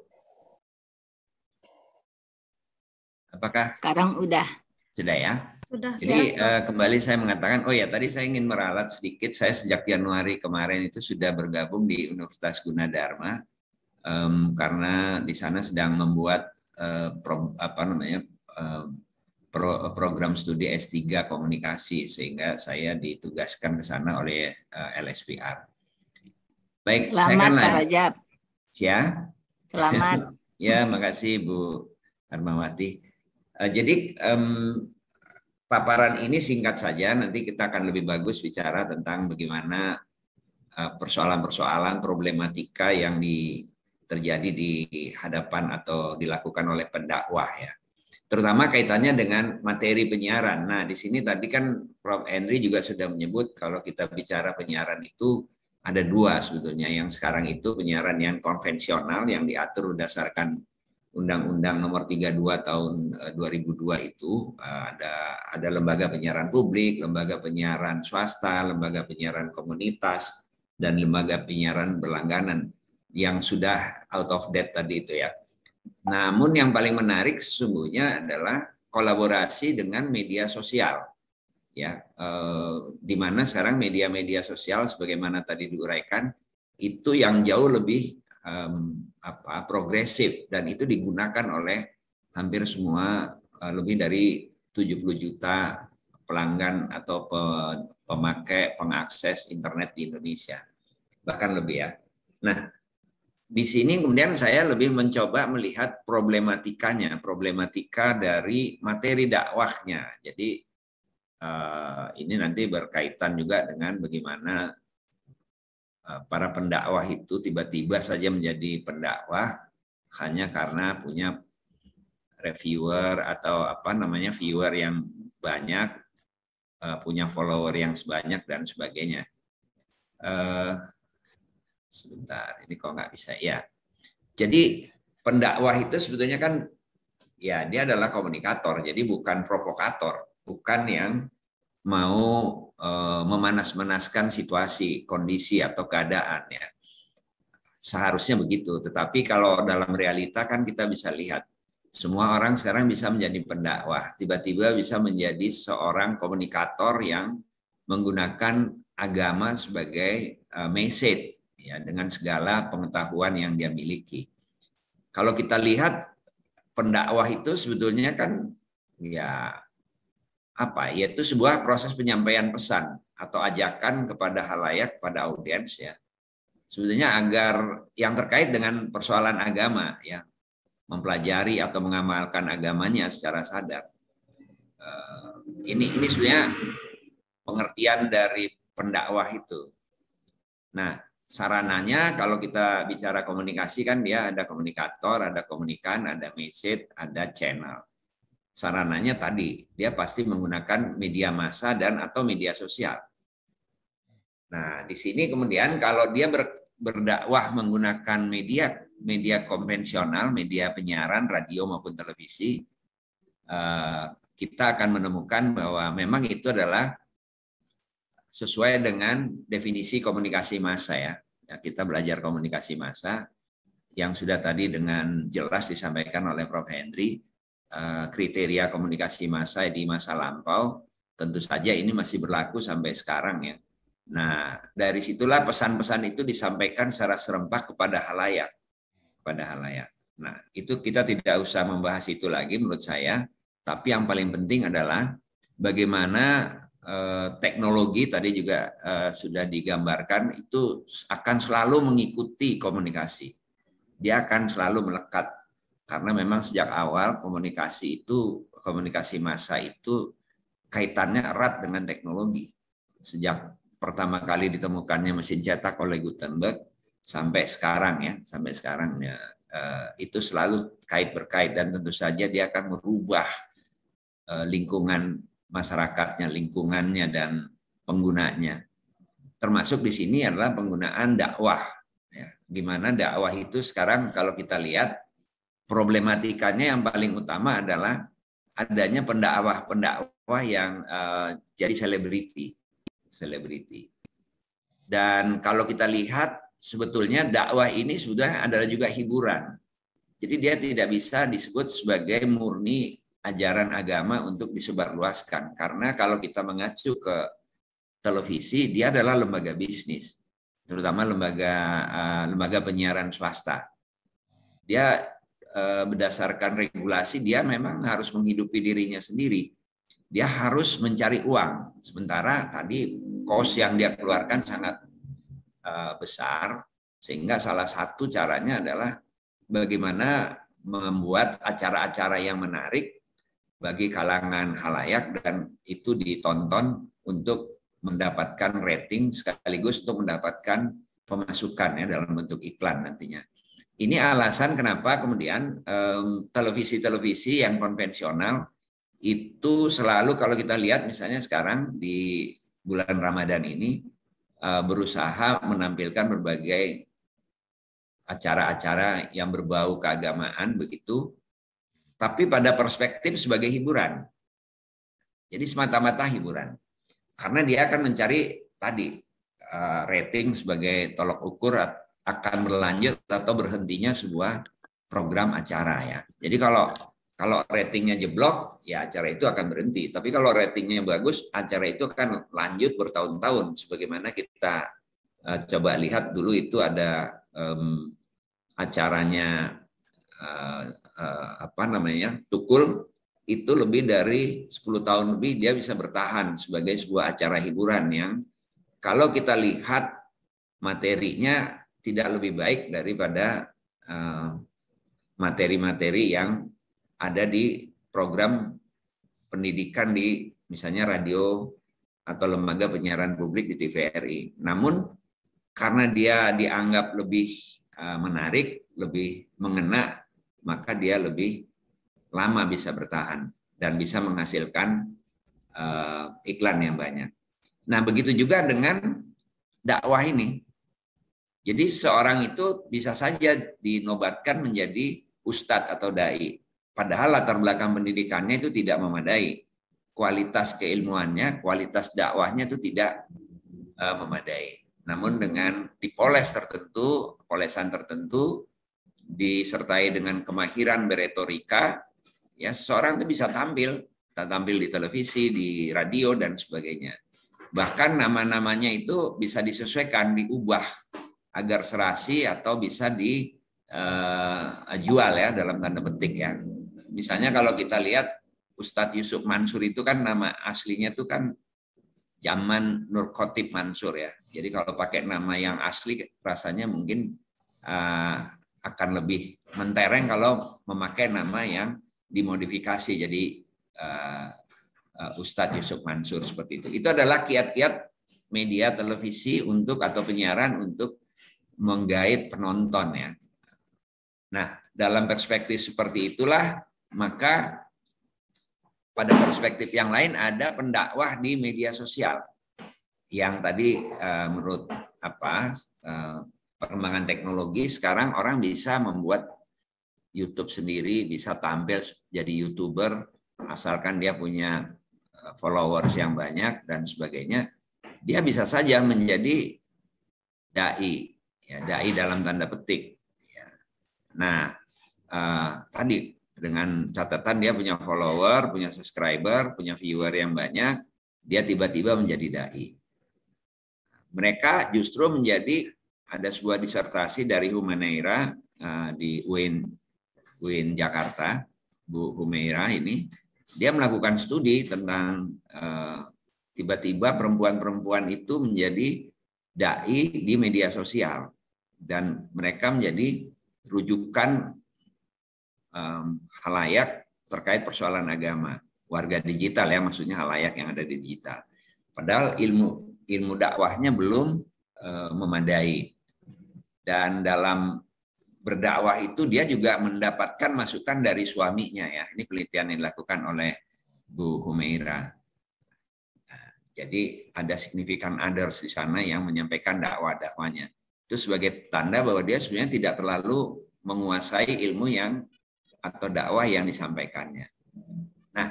Apakah? Sekarang udah. Sudah ya? Sudah. Jadi kembali saya mengatakan, oh ya tadi saya ingin meralat sedikit. Saya sejak Januari kemarin itu sudah bergabung di Universitas Gunadarma karena di sana sedang membuat program studi S3 komunikasi, sehingga saya ditugaskan ke sana oleh LSPR. Baik, selamat, saya akan Pak Rajab. Ya. Selamat. Ya, makasih Bu Armawati. Jadi paparan ini singkat saja, nanti kita akan lebih bagus bicara tentang bagaimana persoalan-persoalan problematika yang terjadi di hadapan atau dilakukan oleh pendakwah ya. Terutama kaitannya dengan materi penyiaran. Nah, di sini tadi kan Prof. Henry juga sudah menyebut kalau kita bicara penyiaran itu ada dua sebetulnya. Yang sekarang itu penyiaran yang konvensional yang diatur berdasarkan Undang-Undang Nomor 32 Tahun 2002 itu ada lembaga penyiaran publik, lembaga penyiaran swasta, lembaga penyiaran komunitas, dan lembaga penyiaran berlangganan yang sudah out of date tadi itu ya. Namun yang paling menarik sesungguhnya adalah kolaborasi dengan media sosial, ya, di mana sekarang media-media sosial, sebagaimana tadi diuraikan, itu yang jauh lebih progresif dan itu digunakan oleh hampir semua lebih dari 70 juta pelanggan atau pemakai pengakses internet di Indonesia, bahkan lebih ya. Nah, di sini kemudian saya lebih mencoba melihat problematika dari materi dakwahnya. Jadi ini nanti berkaitan juga dengan bagaimana para pendakwah itu tiba-tiba saja menjadi pendakwah hanya karena punya reviewer atau viewer yang banyak, punya follower yang sebanyak dan sebagainya. Sebentar, ini kok nggak bisa ya. Jadi pendakwah itu sebetulnya kan ya dia adalah komunikator, jadi bukan provokator, bukan yang mau memanas-manaskan situasi, kondisi atau keadaan ya. Seharusnya begitu, tetapi kalau dalam realita kan kita bisa lihat semua orang sekarang bisa menjadi pendakwah, tiba-tiba bisa menjadi seorang komunikator yang menggunakan agama sebagai message ya, dengan segala pengetahuan yang dia miliki. Kalau kita lihat pendakwah itu sebetulnya kan ya yaitu sebuah proses penyampaian pesan atau ajakan kepada halayak, pada audiens ya. Sebetulnya agar yang terkait dengan persoalan agama ya, mempelajari atau mengamalkan agamanya secara sadar. Ini sebenarnya pengertian dari pendakwah itu. Nah, sarananya kalau kita bicara komunikasi kan dia ada komunikator, ada komunikan, ada message, ada channel. Sarananya tadi dia pasti menggunakan media massa dan atau media sosial. Nah, di sini kemudian kalau dia berdakwah menggunakan media konvensional, media penyiaran radio maupun televisi, kita akan menemukan bahwa memang itu adalah sesuai dengan definisi komunikasi massa ya. Kita belajar komunikasi massa yang sudah tadi dengan jelas disampaikan oleh Prof. Henry, kriteria komunikasi massa di masa lampau, tentu saja ini masih berlaku sampai sekarang ya. Nah, dari situlah pesan-pesan itu disampaikan secara serempak kepada halayak. Nah, itu kita tidak usah membahas itu lagi menurut saya, tapi yang paling penting adalah bagaimana teknologi tadi juga sudah digambarkan itu akan selalu mengikuti komunikasi. Dia akan selalu melekat Karena memang sejak awal komunikasi massa itu kaitannya erat dengan teknologi. Sejak pertama kali ditemukannya mesin cetak oleh Gutenberg sampai sekarang ya, itu selalu kait berkait, dan tentu saja dia akan merubah lingkungan masyarakatnya, lingkungannya dan penggunanya. Termasuk di sini adalah penggunaan dakwah. Ya, gimana dakwah itu sekarang kalau kita lihat problematikanya yang paling utama adalah adanya pendakwah yang jadi selebriti. Dan kalau kita lihat sebetulnya dakwah ini sudah adalah juga hiburan. Jadi dia tidak bisa disebut sebagai murni ajaran agama untuk disebarluaskan. Karena kalau kita mengacu ke televisi, dia adalah lembaga bisnis, terutama lembaga penyiaran swasta. Dia berdasarkan regulasi, dia memang harus menghidupi dirinya sendiri. Dia harus mencari uang. Sementara tadi cost yang dia keluarkan sangat besar, sehingga salah satu caranya adalah bagaimana membuat acara-acara yang menarik bagi kalangan halayak, dan itu ditonton untuk mendapatkan rating sekaligus untuk mendapatkan pemasukan ya dalam bentuk iklan nantinya. Ini alasan kenapa kemudian televisi-televisi yang konvensional itu selalu, kalau kita lihat misalnya sekarang di bulan Ramadan ini, berusaha menampilkan berbagai acara-acara yang berbau keagamaan begitu, tapi pada perspektif sebagai hiburan. Jadi semata-mata hiburan. Karena dia akan mencari tadi rating sebagai tolok ukur akan berlanjut atau berhentinya sebuah program acara ya. Jadi kalau ratingnya jeblok, ya acara itu akan berhenti. Tapi kalau ratingnya bagus, acara itu akan lanjut bertahun-tahun. Sebagaimana kita coba lihat dulu itu ada acaranya Tukul, itu lebih dari 10 tahun lebih dia bisa bertahan sebagai sebuah acara hiburan yang kalau kita lihat materinya tidak lebih baik daripada materi-materi yang ada di program pendidikan di misalnya radio atau lembaga penyiaran publik di TVRI. Namun karena dia dianggap lebih menarik, lebih mengena, maka dia lebih lama bisa bertahan dan bisa menghasilkan iklan yang banyak. Nah, begitu juga dengan dakwah ini. Jadi seorang itu bisa saja dinobatkan menjadi ustadz atau dai. Padahal latar belakang pendidikannya itu tidak memadai. Kualitas keilmuannya, kualitas dakwahnya itu tidak memadai. Namun dengan dipoles tertentu, polesan tertentu, disertai dengan kemahiran beretorika, ya seorang itu bisa tampil di televisi, di radio dan sebagainya. Bahkan nama-namanya itu bisa disesuaikan, diubah agar serasi atau bisa dijual ya dalam tanda petik ya. Misalnya kalau kita lihat Ustadz Yusuf Mansur itu kan nama aslinya itu kan Zaman Nur Khotib Mansur ya. Jadi kalau pakai nama yang asli rasanya mungkin akan lebih mentereng kalau memakai nama yang dimodifikasi jadi Ustadz Yusuf Mansur seperti itu. Itu adalah kiat-kiat media televisi untuk atau penyiaran untuk menggait penonton ya. Nah, dalam perspektif seperti itulah maka pada perspektif yang lain ada pendakwah di media sosial yang tadi menurut perkembangan teknologi sekarang orang bisa membuat YouTube sendiri, bisa tampil jadi YouTuber asalkan dia punya followers yang banyak dan sebagainya. Dia bisa saja menjadi dai, ya, dai dalam tanda petik. Ya. Nah, tadi dengan catatan dia punya follower, punya subscriber, punya viewer yang banyak, dia tiba-tiba menjadi dai. Mereka justru menjadi ada sebuah disertasi dari Humaira di UIN Jakarta, Bu Humaira ini, dia melakukan studi tentang tiba-tiba perempuan-perempuan itu menjadi dai di media sosial dan mereka menjadi rujukan halayak terkait persoalan agama. Warga digital ya, maksudnya halayak yang ada di digital. Padahal ilmu dakwahnya belum memadai. Dan dalam berdakwah itu dia juga mendapatkan masukan dari suaminya ya. Ini penelitian yang dilakukan oleh Bu Humaira. Nah, jadi ada significant others di sana yang menyampaikan dakwahnya. Itu sebagai tanda bahwa dia sebenarnya tidak terlalu menguasai ilmu yang atau dakwah yang disampaikannya. Nah,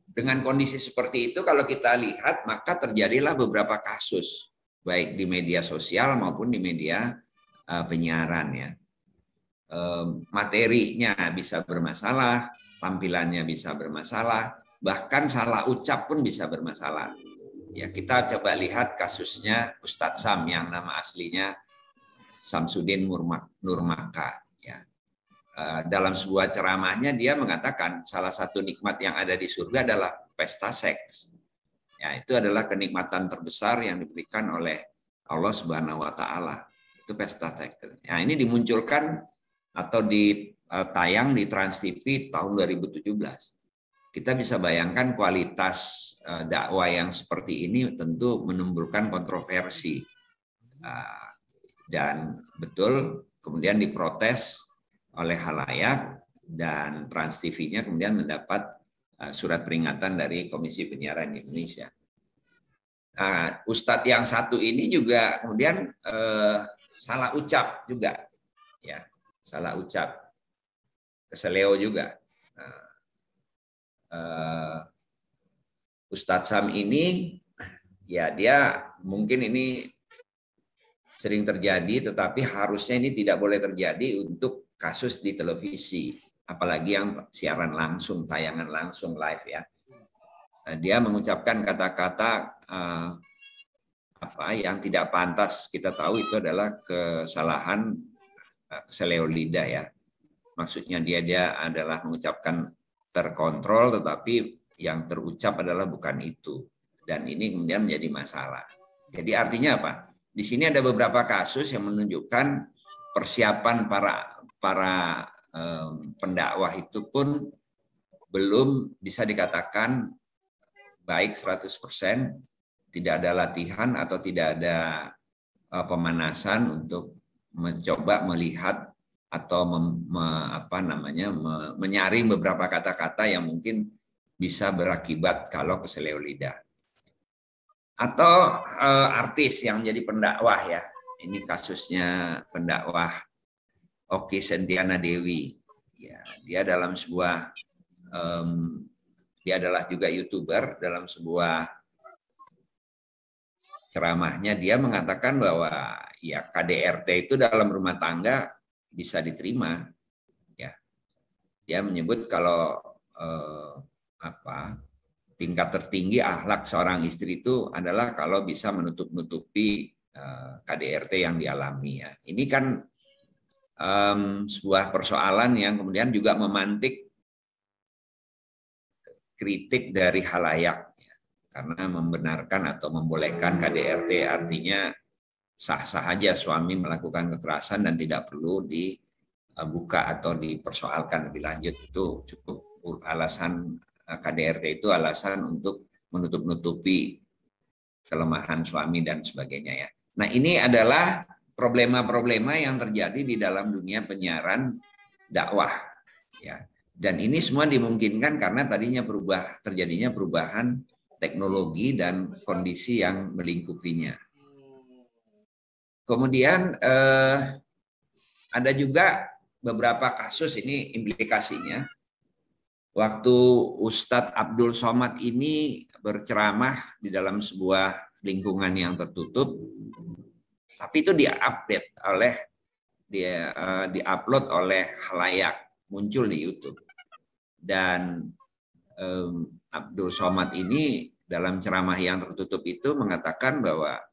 dengan kondisi seperti itu kalau kita lihat maka terjadilah beberapa kasus baik di media sosial maupun di media penyiaran ya. Materinya bisa bermasalah, tampilannya bisa bermasalah, bahkan salah ucap pun bisa bermasalah. Ya, kita coba lihat kasusnya Ustadz Sam yang nama aslinya Samsudin Nurmaka ya. Dalam sebuah ceramahnya dia mengatakan salah satu nikmat yang ada di surga adalah pesta seks. Ya, itu adalah kenikmatan terbesar yang diberikan oleh Allah Subhanahu wa taala. Itu pesta seks. Nah, ini dimunculkan atau ditayang di Trans TV tahun 2017. Kita bisa bayangkan kualitas dakwah yang seperti ini tentu menimbulkan kontroversi. Dan betul kemudian diprotes oleh halayak dan Trans TV-nya kemudian mendapat surat peringatan dari Komisi Penyiaran Indonesia. Nah, Ustadz yang satu ini juga kemudian salah ucap juga, ya, salah ucap, keseleo juga. Ustadz Sam ini, ya dia mungkin ini sering terjadi, tetapi harusnya ini tidak boleh terjadi untuk kasus di televisi, apalagi yang siaran langsung, tayangan langsung live ya. Dia mengucapkan kata-kata apa yang tidak pantas. Kita tahu itu adalah kesalahan keseleo lidah ya. Maksudnya dia adalah mengucapkan terkontrol, tetapi yang terucap adalah bukan itu. Dan ini kemudian menjadi masalah. Jadi artinya apa? Di sini ada beberapa kasus yang menunjukkan persiapan para pendakwah itu pun belum bisa dikatakan baik 100%, tidak ada latihan atau tidak ada pemanasan untuk mencoba melihat atau menyaring beberapa kata-kata yang mungkin bisa berakibat kalau keseleo lidah. Atau artis yang menjadi pendakwah ya. Ini kasusnya pendakwah Okky Sentiana Dewi. Ya, dia dalam sebuah dia adalah juga YouTuber. Dalam sebuah ceramahnya dia mengatakan bahwa ya KDRT itu dalam rumah tangga bisa diterima. Ya, dia menyebut kalau tingkat tertinggi akhlak seorang istri itu adalah kalau bisa menutup-nutupi KDRT yang dialami ya. Ini kan sebuah persoalan yang kemudian juga memantik kritik dari halayak ya. Karena membenarkan atau membolehkan KDRT artinya sah-sah aja suami melakukan kekerasan dan tidak perlu dibuka atau dipersoalkan lebih lanjut. Itu cukup alasan KDRT itu alasan untuk menutup-nutupi kelemahan suami dan sebagainya ya. Nah, ini adalah problema-problema yang terjadi di dalam dunia penyiaran dakwah ya. Dan ini semua dimungkinkan karena tadinya terjadinya perubahan teknologi dan kondisi yang melingkupinya. Kemudian ada juga beberapa kasus ini implikasinya. Waktu Ustadz Abdul Somad ini berceramah di dalam sebuah lingkungan yang tertutup, tapi itu diupload oleh halayak, muncul di YouTube. Dan Abdul Somad ini dalam ceramah yang tertutup itu mengatakan bahwa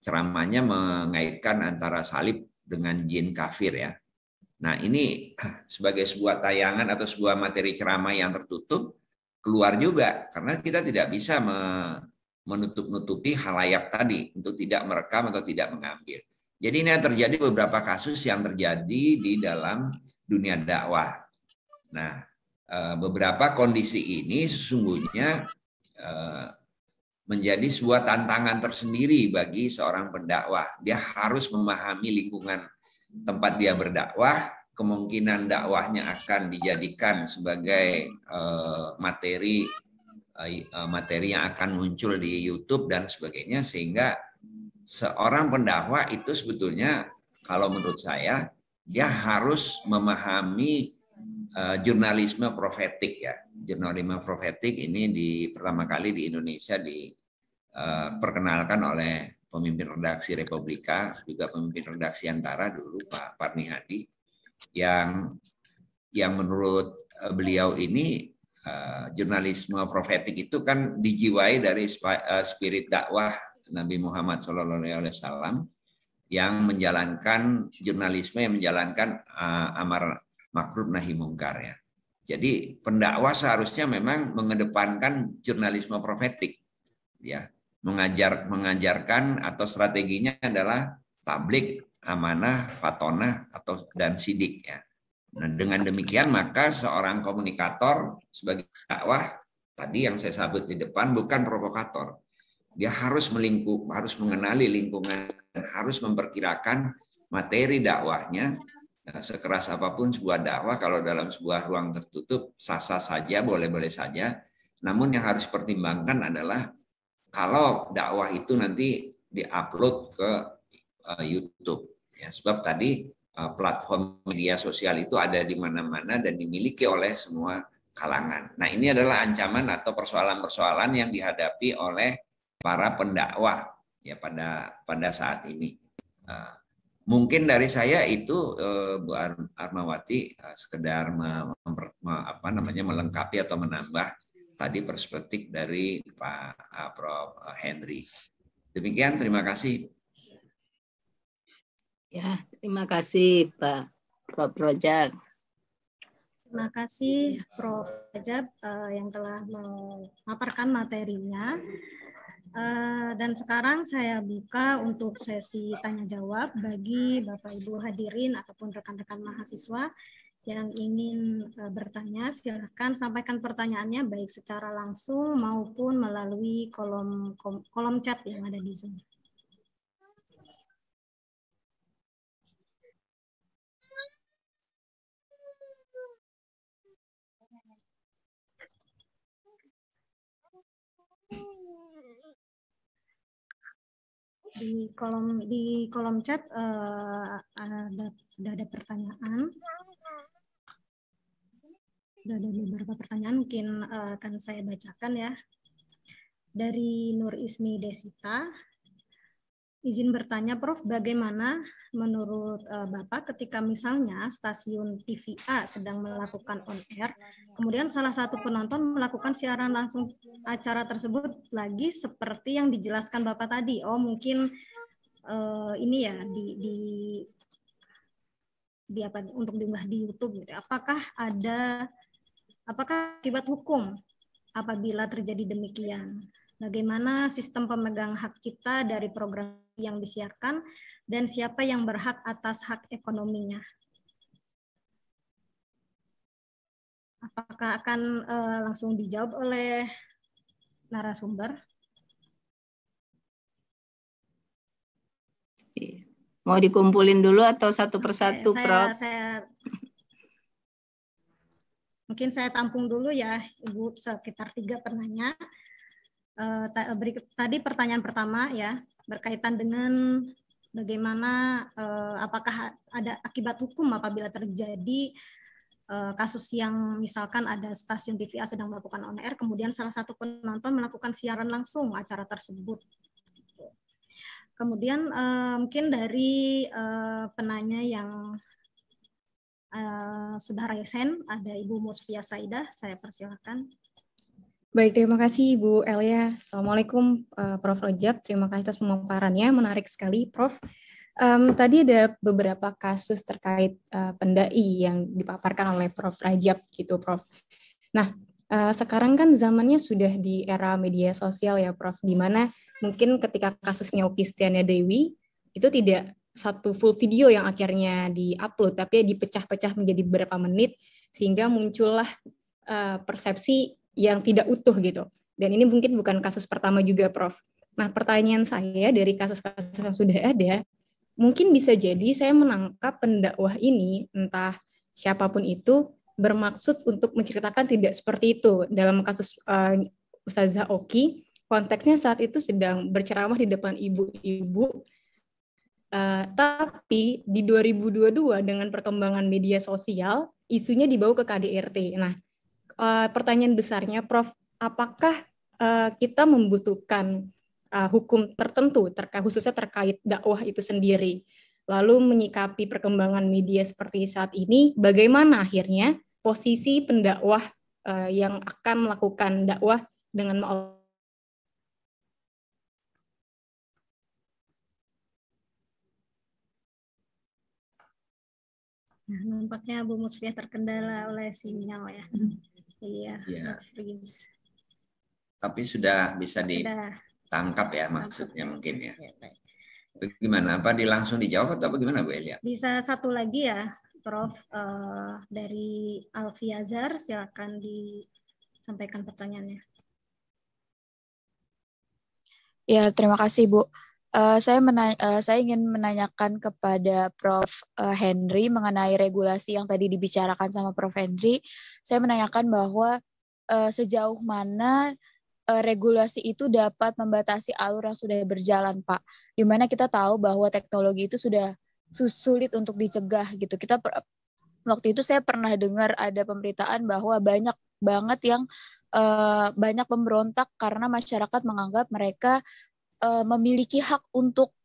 ceramahnya mengaitkan antara salib dengan jin kafir ya. Nah, ini sebagai sebuah tayangan atau sebuah materi ceramah yang tertutup keluar juga karena kita tidak bisa menutup-nutupi halayak tadi untuk tidak merekam atau tidak mengambil. Jadi ini terjadi beberapa kasus yang terjadi di dalam dunia dakwah. Nah, beberapa kondisi ini sesungguhnya menjadi sebuah tantangan tersendiri bagi seorang pendakwah. Dia harus memahami lingkungan tempat dia berdakwah, kemungkinan dakwahnya akan dijadikan sebagai materi yang akan muncul di YouTube dan sebagainya, sehingga seorang pendakwah itu sebetulnya kalau menurut saya dia harus memahami jurnalisme profetik ya. Jurnalisme profetik ini pertama kali di Indonesia diperkenalkan oleh pemimpin redaksi Republika, juga pemimpin redaksi Antara dulu Pak Parni Hadi, yang menurut beliau ini jurnalisme profetik itu kan dijiwai dari spirit dakwah Nabi Muhammad SAW yang menjalankan jurnalisme, yang menjalankan amar ma'ruf nahi mungkar ya. Jadi pendakwah seharusnya memang mengedepankan jurnalisme profetik ya, mengajarkan atau strateginya adalah tablik, amanah, fatonah dan sidik ya. Nah, dengan demikian maka seorang komunikator sebagai dakwah tadi yang saya sebut di depan bukan provokator. Dia harus mengenali lingkungan, harus memperkirakan materi dakwahnya. Nah, sekeras apapun sebuah dakwah kalau dalam sebuah ruang tertutup sah-sah saja, boleh-boleh saja. Namun yang harus dipertimbangkan adalah kalau dakwah itu nanti diupload ke YouTube. Ya, sebab tadi platform media sosial itu ada di mana-mana dan dimiliki oleh semua kalangan. Nah, ini adalah ancaman atau persoalan-persoalan yang dihadapi oleh para pendakwah ya pada saat ini. Mungkin dari saya itu Bu Armawati sekedar melengkapi atau menambah tadi perspektif dari Pak Prof Henry. Demikian, terima kasih. Ya, terima kasih Pak Prof Rajab. Terima kasih Prof Rajab yang telah memaparkan materinya. Dan sekarang saya buka untuk sesi tanya jawab bagi Bapak Ibu hadirin ataupun rekan-rekan mahasiswa yang ingin bertanya. Silakan sampaikan pertanyaannya baik secara langsung maupun melalui kolom chat yang ada di Zoom. Di kolom chat sudah ada pertanyaan. Sudah ada beberapa pertanyaan, mungkin akan saya bacakan ya. Dari Nur Ismi Desita, izin bertanya Prof, bagaimana menurut Bapak ketika misalnya stasiun TV A sedang melakukan on air, kemudian salah satu penonton melakukan siaran langsung acara tersebut lagi seperti yang dijelaskan Bapak tadi. Oh, mungkin ini ya untuk diunggah di YouTube gitu. Apakah akibat hukum apabila terjadi demikian? Bagaimana sistem pemegang hak cipta dari program yang disiarkan dan siapa yang berhak atas hak ekonominya? Apakah akan langsung dijawab oleh narasumber? Mau dikumpulin dulu atau satu persatu, Prof? Mungkin saya tampung dulu ya, Ibu, sekitar 3 penanya. Tadi pertanyaan pertama ya, berkaitan dengan bagaimana apakah ada akibat hukum apabila terjadi kasus yang misalkan ada stasiun TVA sedang melakukan on air, kemudian salah satu penonton melakukan siaran langsung acara tersebut. Kemudian mungkin dari penanya yang sudah raise hand, ada Ibu Musfia Saidah, saya persilakan. Baik, terima kasih Ibu Elia. Assalamualaikum Prof Rajab, terima kasih atas pemaparannya, menarik sekali Prof. Tadi ada beberapa kasus terkait pendai yang dipaparkan oleh Prof Rajab gitu Prof. Nah, sekarang kan zamannya sudah di era media sosial ya Prof, di mana mungkin ketika kasusnya Oki Stiana Dewi itu tidak satu full video yang akhirnya di-upload, tapi dipecah-pecah menjadi beberapa menit, sehingga muncullah persepsi yang tidak utuh gitu. Dan ini mungkin bukan kasus pertama juga, Prof. Nah, pertanyaan saya dari kasus-kasus yang sudah ada, mungkin bisa jadi saya menangkap pendakwah ini, entah siapapun itu, bermaksud untuk menceritakan tidak seperti itu. Dalam kasus Ustazah Oki, konteksnya saat itu sedang berceramah di depan ibu-ibu, tapi di 2022 dengan perkembangan media sosial, isunya dibawa ke KDRT. Nah, pertanyaan besarnya, Prof, apakah kita membutuhkan hukum tertentu, khususnya terkait dakwah itu sendiri? Lalu menyikapi perkembangan media seperti saat ini, bagaimana akhirnya posisi pendakwah yang akan melakukan dakwah dengan Nah, nampaknya Bu Musfiah terkendala oleh sinyal ya. Iya. Ya. Tapi sudah bisa ditangkap ya maksudnya mungkin ya. Bagaimana? Apa langsung dijawab atau bagaimana Bu Elia? Bisa satu lagi ya, Prof. Dari Alfi Azhar, silakan disampaikan pertanyaannya. Ya, terima kasih Bu. Saya ingin menanyakan kepada Prof. Henry mengenai regulasi yang tadi dibicarakan sama Prof. Henry. Saya menanyakan bahwa sejauh mana regulasi itu dapat membatasi alur yang sudah berjalan, Pak. Di mana kita tahu bahwa teknologi itu sudah sulit untuk dicegah gitu. Waktu itu saya pernah dengar ada pemberitaan bahwa banyak banget yang banyak pemberontak karena masyarakat menganggap mereka memiliki hak untuk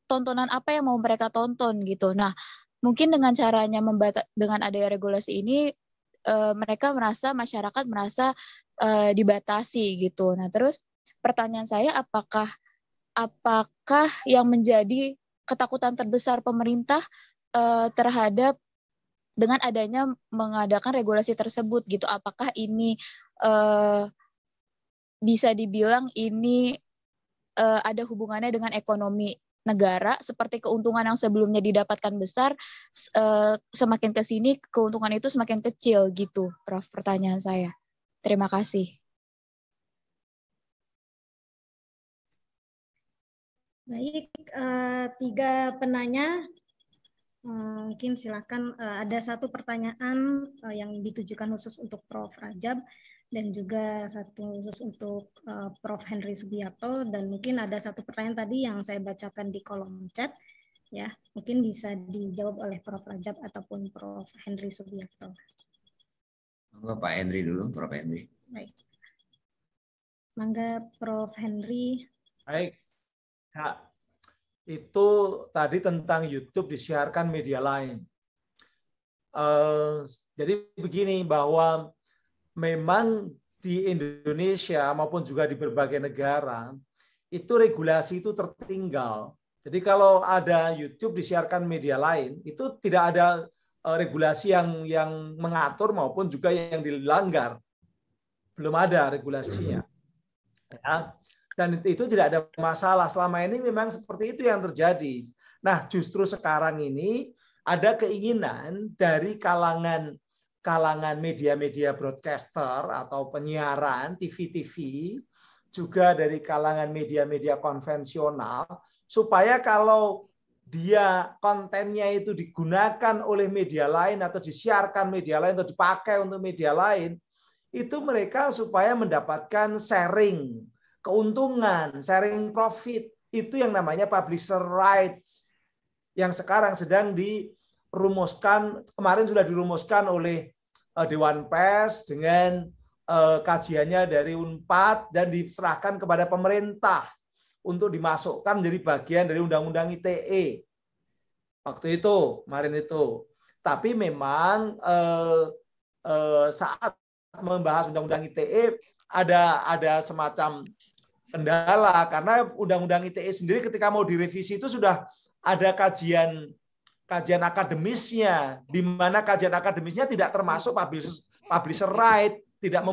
tontonan apa yang mau mereka tonton gitu. Nah, mungkin dengan caranya dengan adanya regulasi ini masyarakat merasa dibatasi gitu. Nah, terus pertanyaan saya apakah yang menjadi ketakutan terbesar pemerintah terhadap dengan adanya mengadakan regulasi tersebut gitu? Apakah ini bisa dibilang ini ada hubungannya dengan ekonomi negara, seperti keuntungan yang sebelumnya didapatkan besar, semakin ke sini keuntungan itu semakin kecil gitu, Prof. Pertanyaan saya. Terima kasih. Baik, 3 penanya. Mungkin silakan, ada satu pertanyaan yang ditujukan khusus untuk Prof. Rajab, dan juga satu khusus untuk Prof. Henry Subiakto, dan mungkin ada satu pertanyaan tadi yang saya bacakan di kolom chat, ya, mungkin bisa dijawab oleh Prof. Rajab ataupun Prof. Henry Subiakto. Monggo Pak Henry dulu, Prof. Henry. Baik. Mangga Prof. Henry. Baik. Ya, itu tadi tentang YouTube disiarkan media lain. Jadi begini, bahwa memang di Indonesia maupun juga di berbagai negara itu regulasi itu tertinggal. Jadi kalau ada YouTube disiarkan media lain, itu tidak ada regulasi yang mengatur maupun juga yang dilanggar. Belum ada regulasinya. Ya. Dan itu tidak ada masalah. Selama ini memang seperti itu yang terjadi. Nah, justru sekarang ini ada keinginan dari kalangan media-media broadcaster atau penyiaran TV-TV, juga dari kalangan media-media konvensional, supaya kalau dia kontennya itu digunakan oleh media lain atau disiarkan media lain atau dipakai untuk media lain, itu mereka supaya mendapatkan sharing keuntungan, sharing profit. Itu yang namanya publisher rights, yang sekarang sedang dirumuskan, kemarin sudah dirumuskan oleh Dewan Pers dengan kajiannya dari UNPAD dan diserahkan kepada pemerintah untuk dimasukkan menjadi bagian dari Undang-Undang ITE. Waktu itu, kemarin itu. Tapi memang saat membahas Undang-Undang ITE ada semacam kendala, karena Undang-Undang ITE sendiri ketika mau direvisi itu sudah ada kajian akademisnya, di mana kajian akademisnya tidak termasuk publisher right, tidak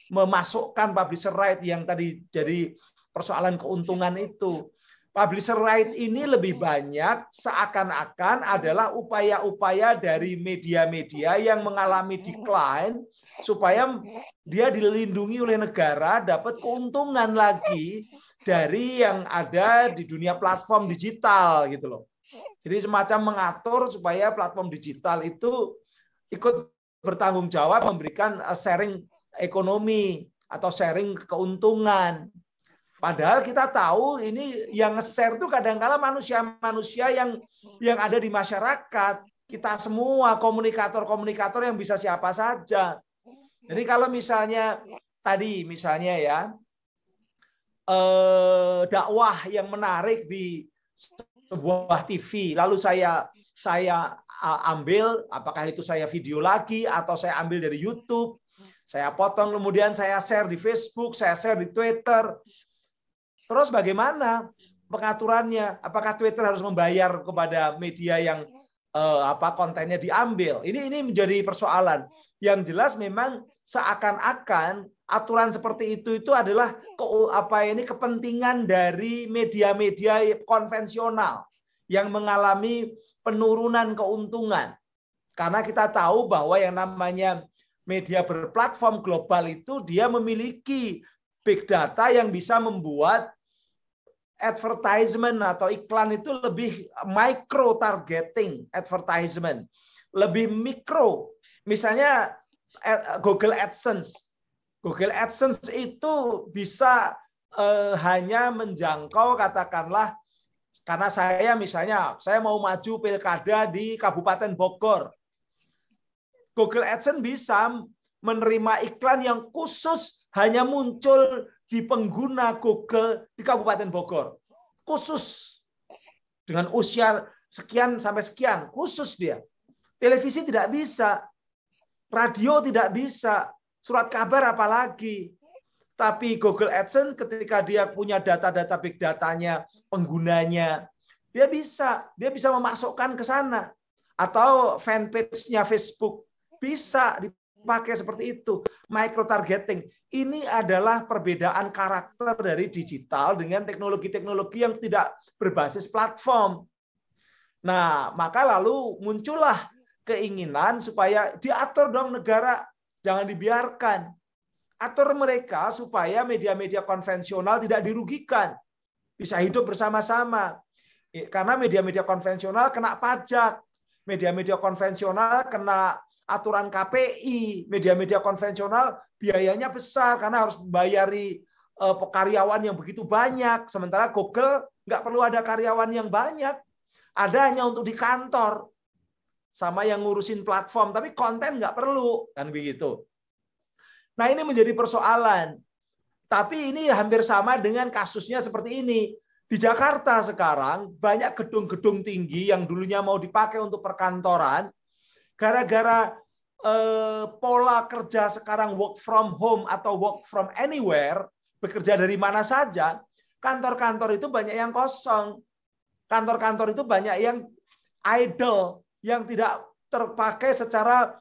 memasukkan publisher right yang tadi jadi persoalan keuntungan itu. Publisher right ini lebih banyak seakan-akan adalah upaya-upaya dari media-media yang mengalami decline supaya dia dilindungi oleh negara, dapat keuntungan lagi dari yang ada di dunia platform digital gitu loh. Jadi semacam mengatur supaya platform digital itu ikut bertanggung jawab memberikan sharing ekonomi atau sharing keuntungan. Padahal kita tahu ini yang nge-share itu kadang-kala manusia-manusia yang ada di masyarakat. Kita semua komunikator-komunikator yang bisa siapa saja. Jadi kalau misalnya tadi misalnya ya dakwah yang menarik di sebuah TV, lalu saya ambil, apakah itu saya video lagi atau saya ambil dari YouTube, saya potong kemudian saya share di Facebook, saya share di Twitter. Terus bagaimana pengaturannya? Apakah Twitter harus membayar kepada media yang kontennya diambil? Ini menjadi persoalan. Yang jelas memang seakan-akan aturan seperti itu adalah kepentingan dari media-media konvensional yang mengalami penurunan keuntungan. Karena kita tahu bahwa yang namanya media berplatform global itu dia memiliki big data yang bisa membuat advertisement atau iklan itu lebih micro targeting advertisement, lebih mikro. Misalnya Google AdSense. Google AdSense itu bisa hanya menjangkau katakanlah karena saya mau maju pilkada di Kabupaten Bogor. Google AdSense bisa menerima iklan yang khusus hanya muncul di pengguna Google di Kabupaten Bogor. Khusus. Dengan usia sekian sampai sekian. Khusus dia. Televisi tidak bisa. Radio tidak bisa. Surat kabar apalagi. Tapi Google AdSense ketika dia punya data-data big datanya, penggunanya, dia bisa memasukkan ke sana. Atau fanpage-nya Facebook. Bisa dipakai seperti itu. Micro targeting. Ini adalah perbedaan karakter dari digital dengan teknologi-teknologi yang tidak berbasis platform. Nah, maka lalu muncullah keinginan supaya diatur dong negara, jangan dibiarkan. Atur mereka supaya media-media konvensional tidak dirugikan. Bisa hidup bersama-sama. Karena media-media konvensional kena pajak. Media-media konvensional kena aturan KPI, media-media konvensional biayanya besar karena harus membayari karyawan yang begitu banyak. Sementara Google nggak perlu ada karyawan yang banyak, ada hanya untuk di kantor sama yang ngurusin platform, tapi konten nggak perlu, kan begitu. Nah ini menjadi persoalan. Tapi ini hampir sama dengan kasusnya seperti ini. Di Jakarta sekarang banyak gedung-gedung tinggi yang dulunya mau dipakai untuk perkantoran, gara-gara pola kerja sekarang work from home atau work from anywhere, bekerja dari mana saja, kantor-kantor itu banyak yang kosong. Kantor-kantor itu banyak yang idle, yang tidak terpakai secara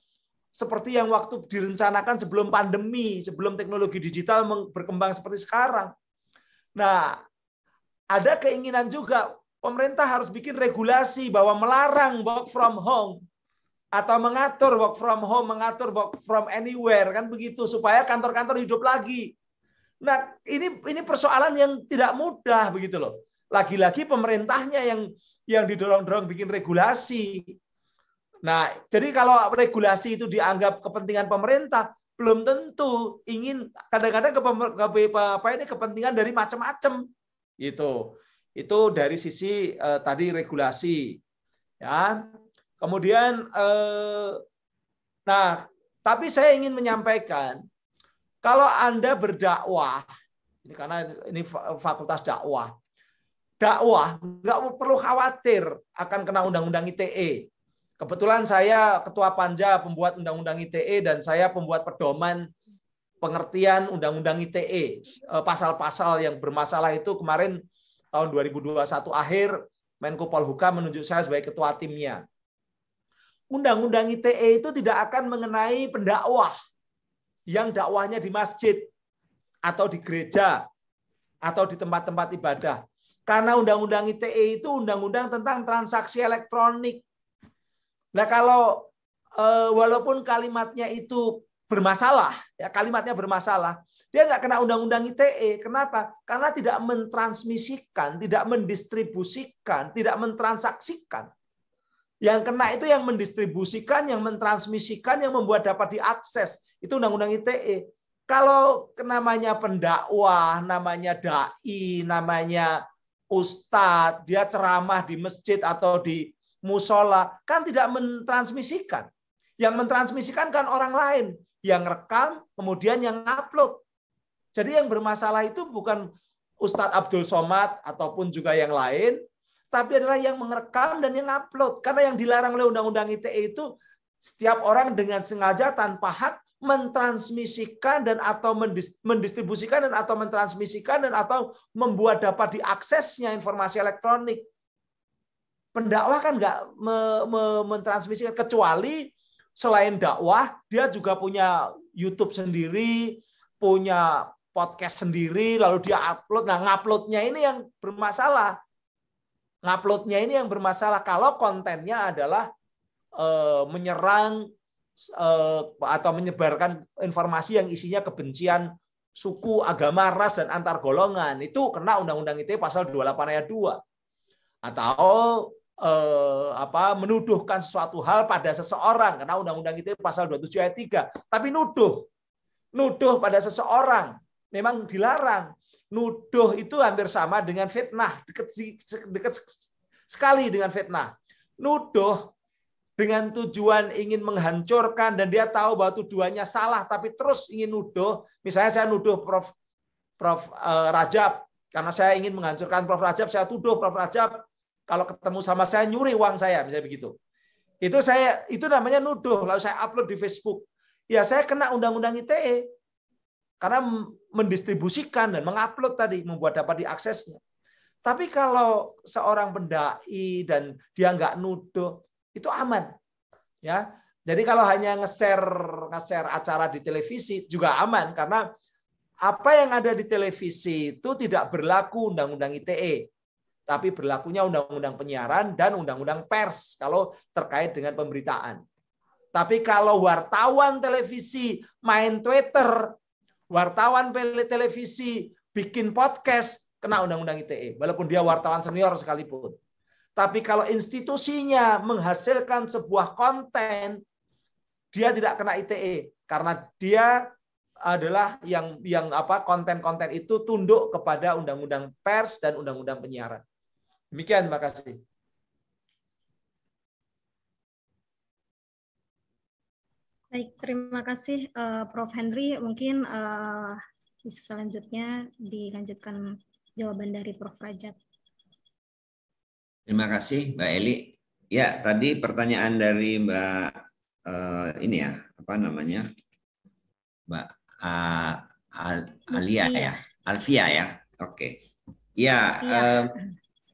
seperti yang waktu direncanakan sebelum pandemi, sebelum teknologi digital berkembang seperti sekarang. Nah, ada keinginan juga pemerintah harus bikin regulasi bahwa melarang work from home atau mengatur work from home, mengatur work from anywhere, kan begitu, supaya kantor-kantor hidup lagi. Nah, ini persoalan yang tidak mudah begitu loh. Lagi-lagi pemerintahnya yang didorong-dorong bikin regulasi. Nah, jadi kalau regulasi itu dianggap kepentingan pemerintah, belum tentu ingin kadang-kadang kepentingan dari macam-macam gitu. Itu dari sisi tadi regulasi, ya. Kemudian, nah, tapi saya ingin menyampaikan, kalau Anda berdakwah, ini karena ini fakultas dakwah nggak perlu khawatir akan kena undang-undang ITE. Kebetulan saya ketua panja pembuat undang-undang ITE dan saya pembuat pedoman pengertian undang-undang ITE. Pasal-pasal yang bermasalah itu kemarin tahun 2021 akhir Menko Polhukam menunjuk saya sebagai ketua timnya. Undang-undang ITE itu tidak akan mengenai pendakwah yang dakwahnya di masjid atau di gereja atau di tempat-tempat ibadah. Karena undang-undang ITE itu undang-undang tentang transaksi elektronik. Nah, kalau walaupun kalimatnya itu bermasalah, ya kalimatnya bermasalah, dia nggak kena undang-undang ITE. Kenapa? Karena tidak mentransmisikan, tidak mendistribusikan, tidak mentransaksikan. Yang kena itu yang mendistribusikan, yang mentransmisikan, yang membuat dapat diakses. Itu undang-undang ITE. Kalau namanya pendakwah, namanya dai, namanya ustadz, dia ceramah di masjid atau di musola, kan tidak mentransmisikan. Yang mentransmisikan kan orang lain, yang rekam, kemudian yang upload. Jadi yang bermasalah itu bukan Ustadz Abdul Somad ataupun juga yang lain, tapi adalah yang merekam dan yang upload. Karena yang dilarang oleh Undang-Undang ITE itu setiap orang dengan sengaja tanpa hak mentransmisikan dan atau mendistribusikan dan atau mentransmisikan dan atau membuat dapat diaksesnya informasi elektronik. Pendakwah kan nggak mentransmisikan, kecuali selain dakwah dia juga punya YouTube sendiri, punya podcast sendiri, lalu dia upload. Nah, nguploadnya ini yang bermasalah. Nguploadnya ini yang bermasalah kalau kontennya adalah menyerang atau menyebarkan informasi yang isinya kebencian suku, agama, ras, dan antar golongan. Itu kena Undang-Undang ITE pasal 28 ayat 2. Atau menuduhkan sesuatu hal pada seseorang, karena Undang-Undang ITE pasal 27 ayat 3. Tapi nuduh pada seseorang memang dilarang. Nuduh itu hampir sama dengan fitnah, dekat sekali dengan fitnah. Nuduh dengan tujuan ingin menghancurkan dan dia tahu bahwa tujuannya salah tapi terus ingin nuduh. Misalnya saya nuduh Prof Rajab karena saya ingin menghancurkan Prof Rajab, saya tuduh Prof Rajab kalau ketemu sama saya nyuri uang saya, misalnya begitu. Itu namanya nuduh, lalu saya upload di Facebook. Ya saya kena Undang-Undang ITE karena mendistribusikan dan mengupload tadi, membuat dapat diaksesnya. Tapi kalau seorang pendai dan dia nggak nuduh, itu aman, ya. Jadi kalau hanya nge-share acara di televisi juga aman, karena apa yang ada di televisi itu tidak berlaku Undang-Undang ITE, tapi berlakunya Undang-Undang Penyiaran dan Undang-Undang Pers kalau terkait dengan pemberitaan. Tapi kalau wartawan televisi main Twitter, wartawan televisi bikin podcast, kena Undang-Undang ITE, walaupun dia wartawan senior sekalipun. Tapi kalau institusinya menghasilkan sebuah konten, dia tidak kena ITE karena dia adalah yang konten-konten itu tunduk kepada Undang-Undang Pers dan Undang-Undang Penyiaran. Demikian, terima kasih. Baik, terima kasih Prof Henry. Mungkin selanjutnya dilanjutkan jawaban dari Prof Rajab. Terima kasih, Mbak Eli. Ya, tadi pertanyaan dari Mbak Mbak Alia ya, Alfia ya. Oke. Ya,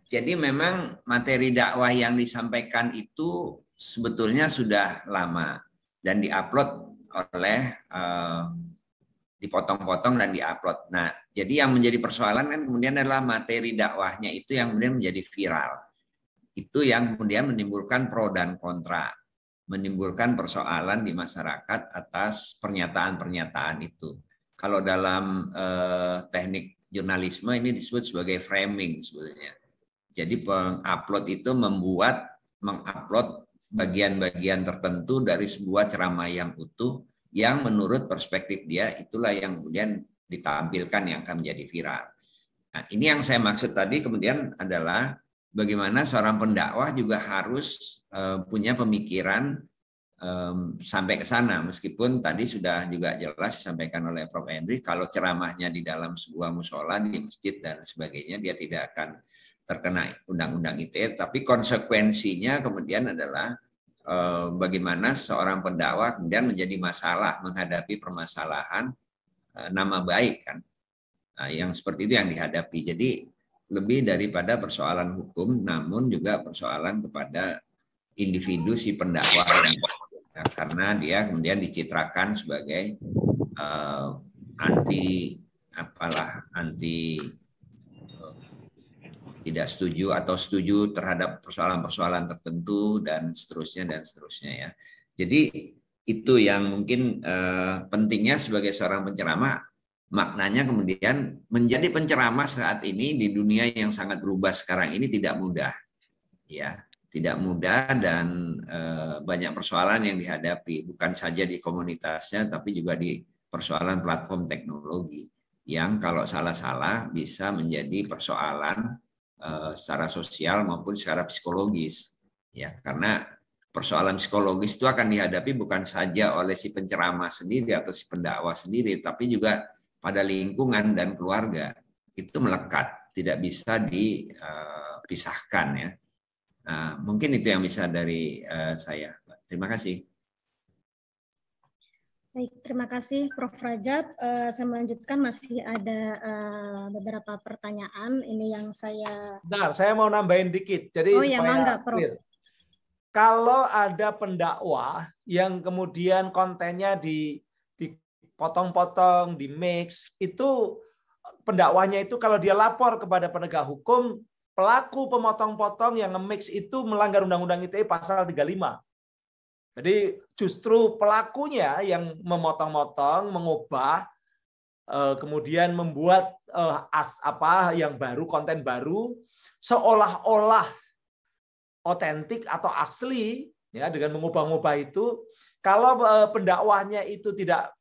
jadi memang materi dakwah yang disampaikan itu sebetulnya sudah lama dan diupload oleh dipotong-potong dan diupload. Nah, jadi yang menjadi persoalan kan kemudian adalah materi dakwahnya itu yang kemudian menjadi viral. Itu yang kemudian menimbulkan pro dan kontra, menimbulkan persoalan di masyarakat atas pernyataan-pernyataan itu. Kalau dalam teknik jurnalisme ini disebut sebagai framing sebetulnya. Jadi pengupload itu mengupload bagian-bagian tertentu dari sebuah ceramah yang utuh yang menurut perspektif dia itulah yang kemudian ditampilkan yang akan menjadi viral. Nah, ini yang saya maksud tadi kemudian adalah bagaimana seorang pendakwah juga harus punya pemikiran sampai ke sana, meskipun tadi sudah juga jelas disampaikan oleh Prof Henry kalau ceramahnya di dalam sebuah musola, di masjid dan sebagainya dia tidak akan terkena Undang-Undang ITE, tapi konsekuensinya kemudian adalah bagaimana seorang pendakwah kemudian menjadi masalah menghadapi permasalahan nama baik kan, yang seperti itu yang dihadapi. Jadi lebih daripada persoalan hukum, namun juga persoalan kepada individu si pendakwah karena dia kemudian dicitrakan sebagai tidak setuju atau setuju terhadap persoalan-persoalan tertentu dan seterusnya ya. Jadi itu yang mungkin pentingnya sebagai seorang penceramah, maknanya kemudian menjadi penceramah saat ini di dunia yang sangat berubah sekarang ini tidak mudah, ya, tidak mudah dan banyak persoalan yang dihadapi bukan saja di komunitasnya tapi juga di persoalan platform teknologi yang kalau salah-salah bisa menjadi persoalan secara sosial maupun secara psikologis, ya, karena persoalan psikologis itu akan dihadapi bukan saja oleh si penceramah sendiri atau si pendakwah sendiri, tapi juga pada lingkungan dan keluarga. Itu melekat, tidak bisa dipisahkan, ya. Nah, mungkin itu yang bisa dari saya. Terima kasih. Baik, terima kasih Prof. Rajab. Saya melanjutkan, masih ada beberapa pertanyaan. Ini yang saya... Bentar, saya mau nambahin dikit. Jadi ya, mangga, Prof. Clear. Kalau ada pendakwah yang kemudian kontennya dipotong-potong, di-mix, itu pendakwahnya itu kalau dia lapor kepada penegak hukum, pelaku pemotong-potong yang nge-mix itu melanggar Undang-Undang ITE pasal 35. Jadi justru pelakunya yang memotong-motong, mengubah, kemudian membuat yang baru, konten baru, seolah-olah otentik atau asli, ya, dengan mengubah-ubah itu. Kalau pendakwahnya itu tidak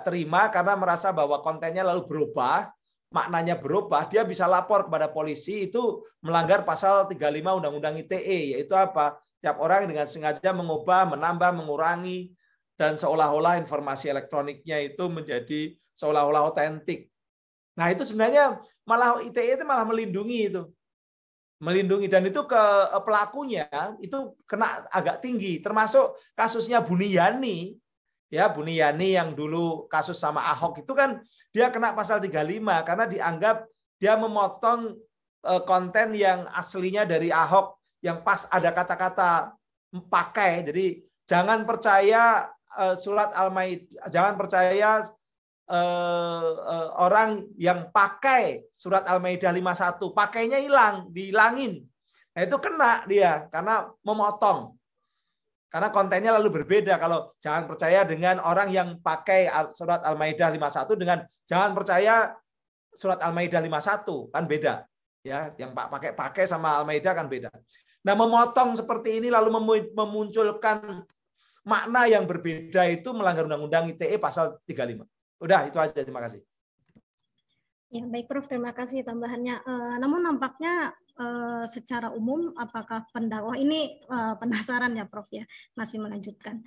terima karena merasa bahwa kontennya lalu berubah, maknanya berubah, dia bisa lapor kepada polisi, itu melanggar pasal 35 Undang-Undang ITE, yaitu apa? Tiap orang dengan sengaja mengubah, menambah, mengurangi, dan seolah-olah informasi elektroniknya itu menjadi seolah-olah otentik. Nah, itu sebenarnya malah ITE itu malah melindungi itu. Melindungi, dan itu ke pelakunya itu kena agak tinggi, termasuk kasusnya Buniyani, ya, Buniyani yang dulu kasus sama Ahok itu kan dia kena pasal 35 karena dianggap dia memotong konten yang aslinya dari Ahok yang pas ada kata-kata pakai. Jadi jangan percaya surat Al-Maidah, jangan percaya orang yang pakai surat Al-Maidah 51, pakainya hilang, dihilangin. Nah, itu kena dia karena memotong. Karena kontennya lalu berbeda. Kalau jangan percaya dengan orang yang pakai surat Al-Maidah 51 dengan jangan percaya surat Al-Maidah 51, kan beda. Ya, yang pakai sama Al-Maidah kan beda. Nah, memotong seperti ini lalu memunculkan makna yang berbeda itu melanggar Undang-Undang ITE pasal 35. Udah, itu aja. Terima kasih. Ya, baik Prof, terima kasih tambahannya. Namun nampaknya secara umum, apakah pendakwah ini penasaran ya Prof ya, masih melanjutkan.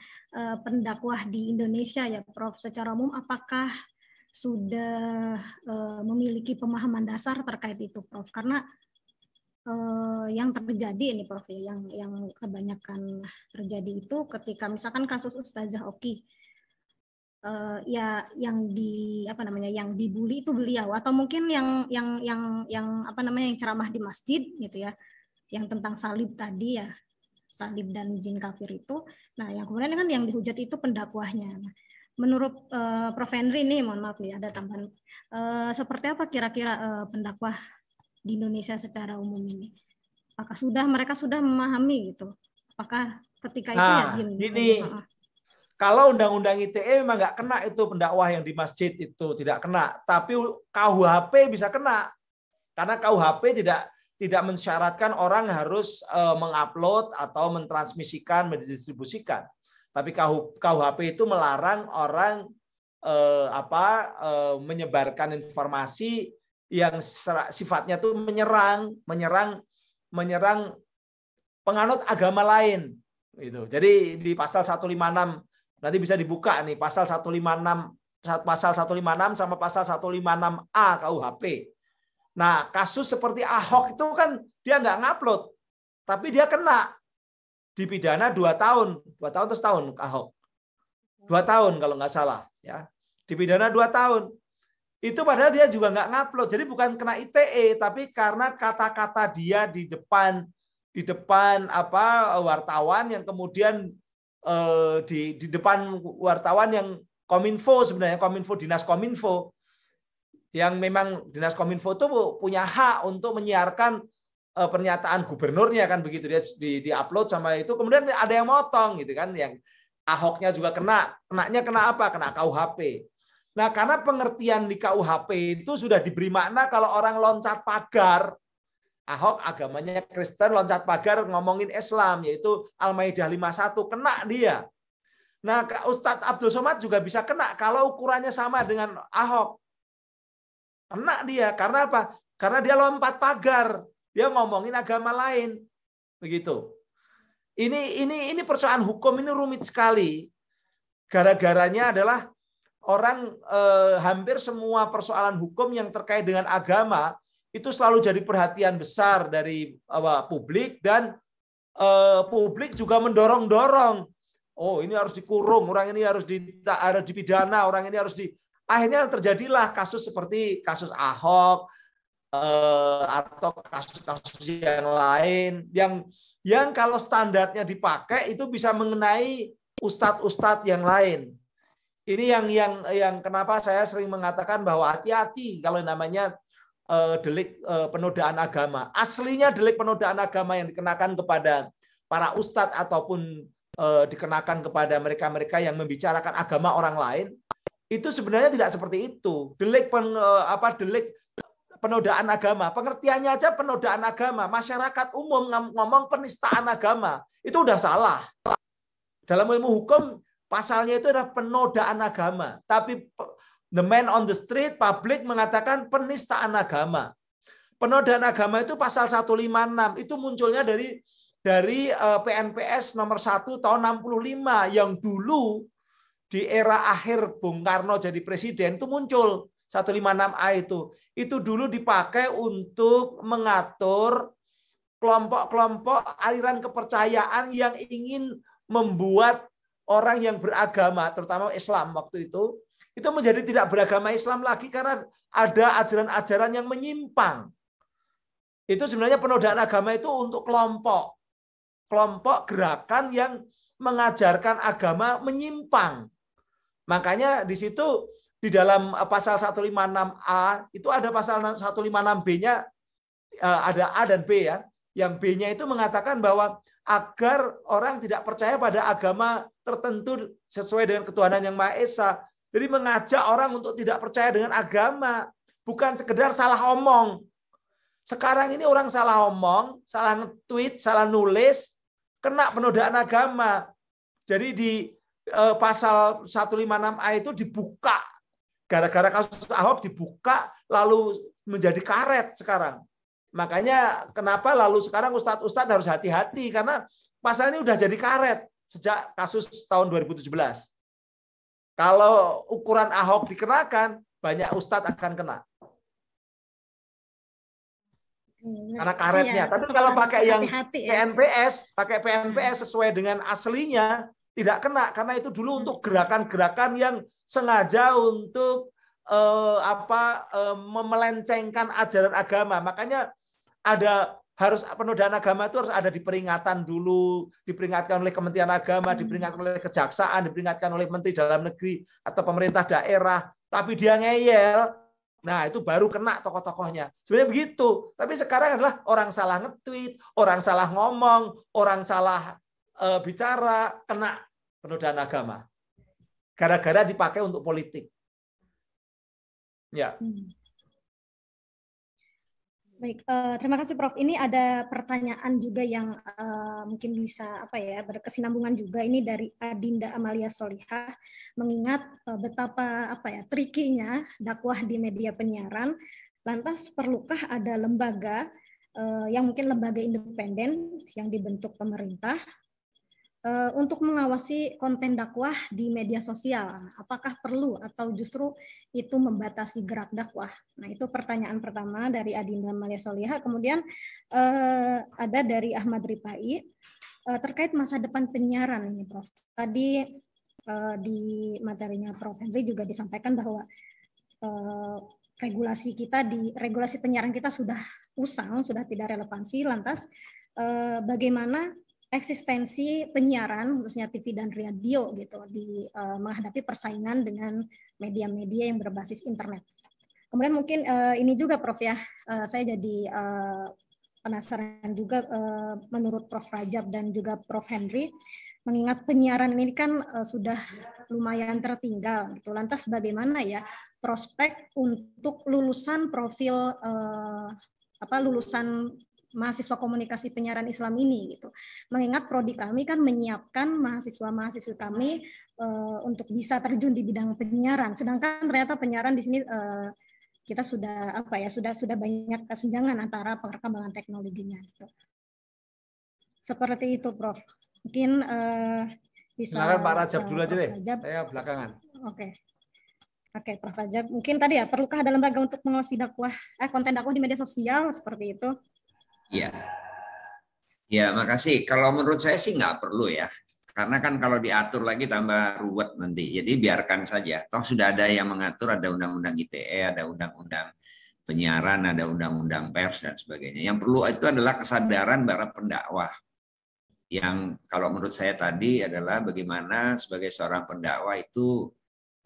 Pendakwah di Indonesia ya Prof, secara umum apakah sudah memiliki pemahaman dasar terkait itu Prof? Karena yang terjadi ini Prof ya, yang kebanyakan terjadi itu ketika misalkan kasus Ustazah Oki, ya yang yang dibully itu beliau, atau mungkin yang ceramah di masjid gitu ya, yang tentang salib tadi ya, salib dan jin kafir itu. Nah, yang kemudian kan yang dihujat itu pendakwahnya. Nah, menurut Prof Henry ini, mohon maaf nih ada tambahan, seperti apa kira-kira pendakwah di Indonesia secara umum ini? Apakah mereka sudah memahami gitu? Apakah ketika itu ya gini, kalau Undang-Undang ITE memang nggak kena itu pendakwah yang di masjid itu tidak kena, tapi KUHP bisa kena karena KUHP tidak mensyaratkan orang harus mengupload atau mentransmisikan, mendistribusikan. Tapi KUHP itu melarang orang menyebarkan informasi yang sifatnya tuh menyerang penganut agama lain gitu. Jadi di pasal 156 nanti bisa dibuka nih, pasal 156 sama pasal 156A KUHP. Nah, kasus seperti Ahok itu kan dia nggak ngupload, tapi dia kena dipidana 2 tahun atau setahun Ahok. 2 tahun kalau nggak salah ya. Dipidana 2 tahun. Itu padahal dia juga nggak ngupload. Jadi bukan kena ITE, tapi karena kata-kata dia di depan wartawan yang kemudian di depan wartawan yang Kominfo, sebenarnya Kominfo, Dinas Kominfo, yang memang Dinas Kominfo itu punya hak untuk menyiarkan pernyataan gubernurnya kan begitu, dia di-upload sama itu, kemudian ada yang motong gitu kan, yang Ahoknya juga kenanya kena apa? Kena KUHP. Nah, karena pengertian di KUHP itu sudah diberi makna kalau orang loncat pagar, Ahok agamanya Kristen, loncat pagar ngomongin Islam, yaitu Al-Maidah 51, kena dia. Nah, Ustadz Abdul Somad juga bisa kena kalau ukurannya sama dengan Ahok. Kena dia. Karena apa? Karena dia lompat pagar. Dia ngomongin agama lain. Begitu. Ini persoalan hukum ini rumit sekali. Gara-garanya adalah orang hampir semua persoalan hukum yang terkait dengan agama itu selalu jadi perhatian besar dari publik, dan publik juga mendorong-dorong. Oh, ini harus dikurung, orang ini harus dipidana, orang ini harus akhirnya terjadilah kasus seperti kasus Ahok atau kasus-kasus yang lain yang kalau standarnya dipakai itu bisa mengenai ustadz-ustadz yang lain. Ini yang kenapa saya sering mengatakan bahwa hati-hati kalau namanya delik penodaan agama. Aslinya delik penodaan agama yang dikenakan kepada para ustadz ataupun dikenakan kepada mereka-mereka yang membicarakan agama orang lain, itu sebenarnya tidak seperti itu. Delik penodaan agama, pengertiannya aja penodaan agama. Masyarakat umum ngomong penistaan agama, itu udah salah. Dalam ilmu hukum, pasalnya itu adalah penodaan agama. Tapi the man on the street, publik mengatakan penistaan agama. Penodaan agama itu pasal 156, itu munculnya dari PNPS nomor 1 tahun 65, yang dulu di era akhir Bung Karno jadi presiden itu muncul. 156A itu dulu dipakai untuk mengatur kelompok-kelompok aliran kepercayaan yang ingin membuat orang yang beragama, terutama Islam waktu itu menjadi tidak beragama Islam lagi karena ada ajaran-ajaran yang menyimpang. Itu sebenarnya penodaan agama itu untuk kelompok gerakan yang mengajarkan agama menyimpang. Makanya di situ di dalam pasal 156A itu ada pasal 156B-nya, ada A dan B ya. Yang B-nya itu mengatakan bahwa agar orang tidak percaya pada agama tertentu sesuai dengan ketuhanan yang Maha Esa. Jadi mengajak orang untuk tidak percaya dengan agama, bukan sekedar salah omong. Sekarang ini orang salah omong, salah nge-tweet, salah nulis, kena penodaan agama. Jadi di pasal 156A itu dibuka. Gara-gara kasus Ahok dibuka, lalu menjadi karet sekarang. Makanya kenapa lalu sekarang ustadz-ustadz harus hati-hati, karena pasal ini udah jadi karet sejak kasus tahun 2017. Kalau ukuran Ahok dikenakan, banyak ustadz akan kena. Karena karetnya. Tapi kalau pakai yang PNPS, pakai PNPS sesuai dengan aslinya, tidak kena, karena itu dulu untuk gerakan-gerakan yang sengaja untuk memelencengkan ajaran agama. Makanya harus penodaan agama itu harus ada di peringatan dulu, diperingatkan oleh Kementerian Agama, diperingatkan oleh Kejaksaan, diperingatkan oleh Menteri Dalam Negeri atau pemerintah daerah. Tapi dia ngeyel, nah itu baru kena tokoh-tokohnya. Sebenarnya begitu. Tapi sekarang adalah orang salah nge-tweet, orang salah ngomong, orang salah bicara, kena penodaan agama. Gara-gara dipakai untuk politik. Ya. Baik, terima kasih Prof. Ini ada pertanyaan juga yang mungkin bisa berkesinambungan juga. Ini dari Adinda Amalia Solihah, mengingat betapa trikinya dakwah di media penyiaran. Lantas perlukah ada lembaga yang mungkin lembaga independen yang dibentuk pemerintah untuk mengawasi konten dakwah di media sosial? Apakah perlu atau justru itu membatasi gerak dakwah? Nah, itu pertanyaan pertama dari Adinda Malia Solihah. Kemudian ada dari Ahmad Ripai terkait masa depan penyiaran ini, Prof. Tadi di materinya Prof. Henry juga disampaikan bahwa regulasi penyiaran kita sudah usang, sudah tidak relevansi. Lantas bagaimana eksistensi penyiaran khususnya TV dan radio gitu menghadapi persaingan dengan media-media yang berbasis internet. Kemudian mungkin ini juga Prof ya, saya jadi penasaran juga menurut Prof. Rajab dan juga Prof. Henry, mengingat penyiaran ini kan sudah lumayan tertinggal gitu. Lantas bagaimana ya prospek untuk lulusan profil lulusan mahasiswa komunikasi penyiaran Islam ini gitu. Mengingat prodi kami kan menyiapkan mahasiswa-mahasiswa kami untuk bisa terjun di bidang penyiaran. Sedangkan ternyata penyiaran di sini kita sudah sudah banyak kesenjangan antara perkembangan teknologinya. Gitu. Seperti itu, Prof. Mungkin bisa. Silakan Pak Rajab dulu aja deh. Saya belakangan. Oke, Prof. Rajab. Mungkin tadi ya, perlukah ada lembaga untuk mengawasi konten dakwah di media sosial seperti itu? Ya, makasih. Kalau menurut saya sih nggak perlu ya. Karena kan kalau diatur lagi tambah ruwet nanti. Jadi biarkan saja. Toh sudah ada yang mengatur, ada undang-undang ITE, ada undang-undang penyiaran, ada undang-undang pers dan sebagainya. Yang perlu itu adalah kesadaran para pendakwah. Yang kalau menurut saya tadi adalah bagaimana sebagai seorang pendakwah itu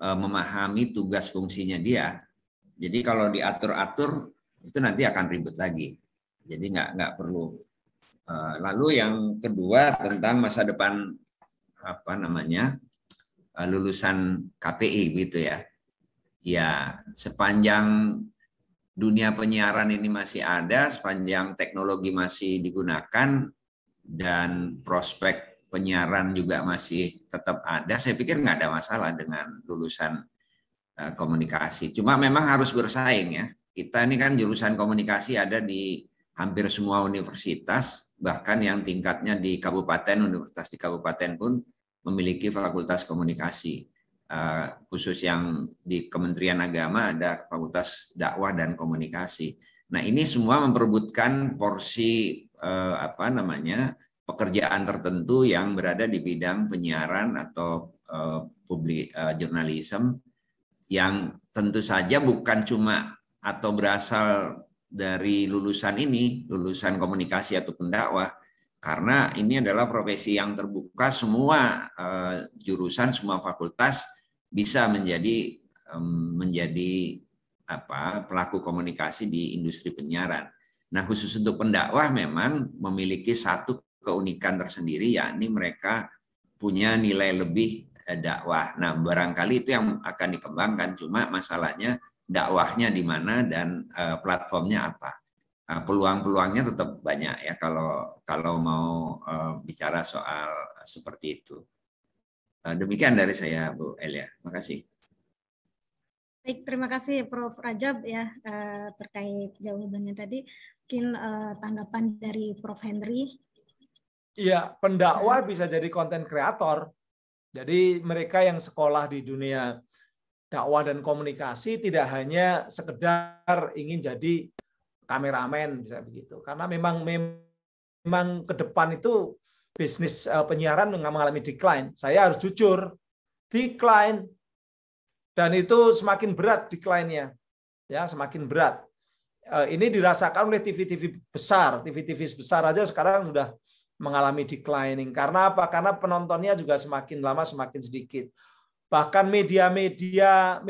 memahami tugas fungsinya dia. Jadi kalau diatur-atur itu nanti akan ribet lagi. Jadi nggak perlu. Lalu yang kedua tentang masa depan lulusan KPI gitu ya. Ya, sepanjang dunia penyiaran ini masih ada, sepanjang teknologi masih digunakan dan prospek penyiaran juga masih tetap ada, saya pikir nggak ada masalah dengan lulusan komunikasi. Cuma memang harus bersaing ya. Kita ini kan jurusan komunikasi ada di hampir semua universitas, bahkan yang tingkatnya di kabupaten, universitas di kabupaten pun memiliki fakultas komunikasi. Khusus yang di Kementerian Agama ada fakultas dakwah dan komunikasi. Nah, ini semua memperebutkan porsi pekerjaan tertentu yang berada di bidang penyiaran atau public journalism yang tentu saja bukan cuma atau berasal dari lulusan ini, lulusan komunikasi atau pendakwah, karena ini adalah profesi yang terbuka, semua jurusan, semua fakultas bisa menjadi pelaku komunikasi di industri penyiaran. Nah, khusus untuk pendakwah memang memiliki satu keunikan tersendiri, yakni mereka punya nilai lebih dakwah. Nah, barangkali itu yang akan dikembangkan, cuma masalahnya dakwahnya di mana dan platformnya apa. Peluang-peluangnya tetap banyak ya kalau mau bicara soal seperti itu. Demikian dari saya, Bu Elia. Makasih. Baik, terima kasih Prof. Rajab ya terkait jawabannya tadi. Mungkin tanggapan dari Prof. Henry. Iya, pendakwah bisa jadi konten kreator. Jadi mereka yang sekolah di dunia dakwah dan komunikasi tidak hanya sekedar ingin jadi kameramen, bisa begitu. Karena memang ke depan itu bisnis penyiaran mengalami decline. Saya harus jujur, decline, dan itu semakin berat decline-nya, ya semakin berat. Ini dirasakan oleh TV-TV besar, TV-TV besar aja sekarang sudah mengalami declining. Karena apa? Karena penontonnya juga semakin lama semakin sedikit. Bahkan media-media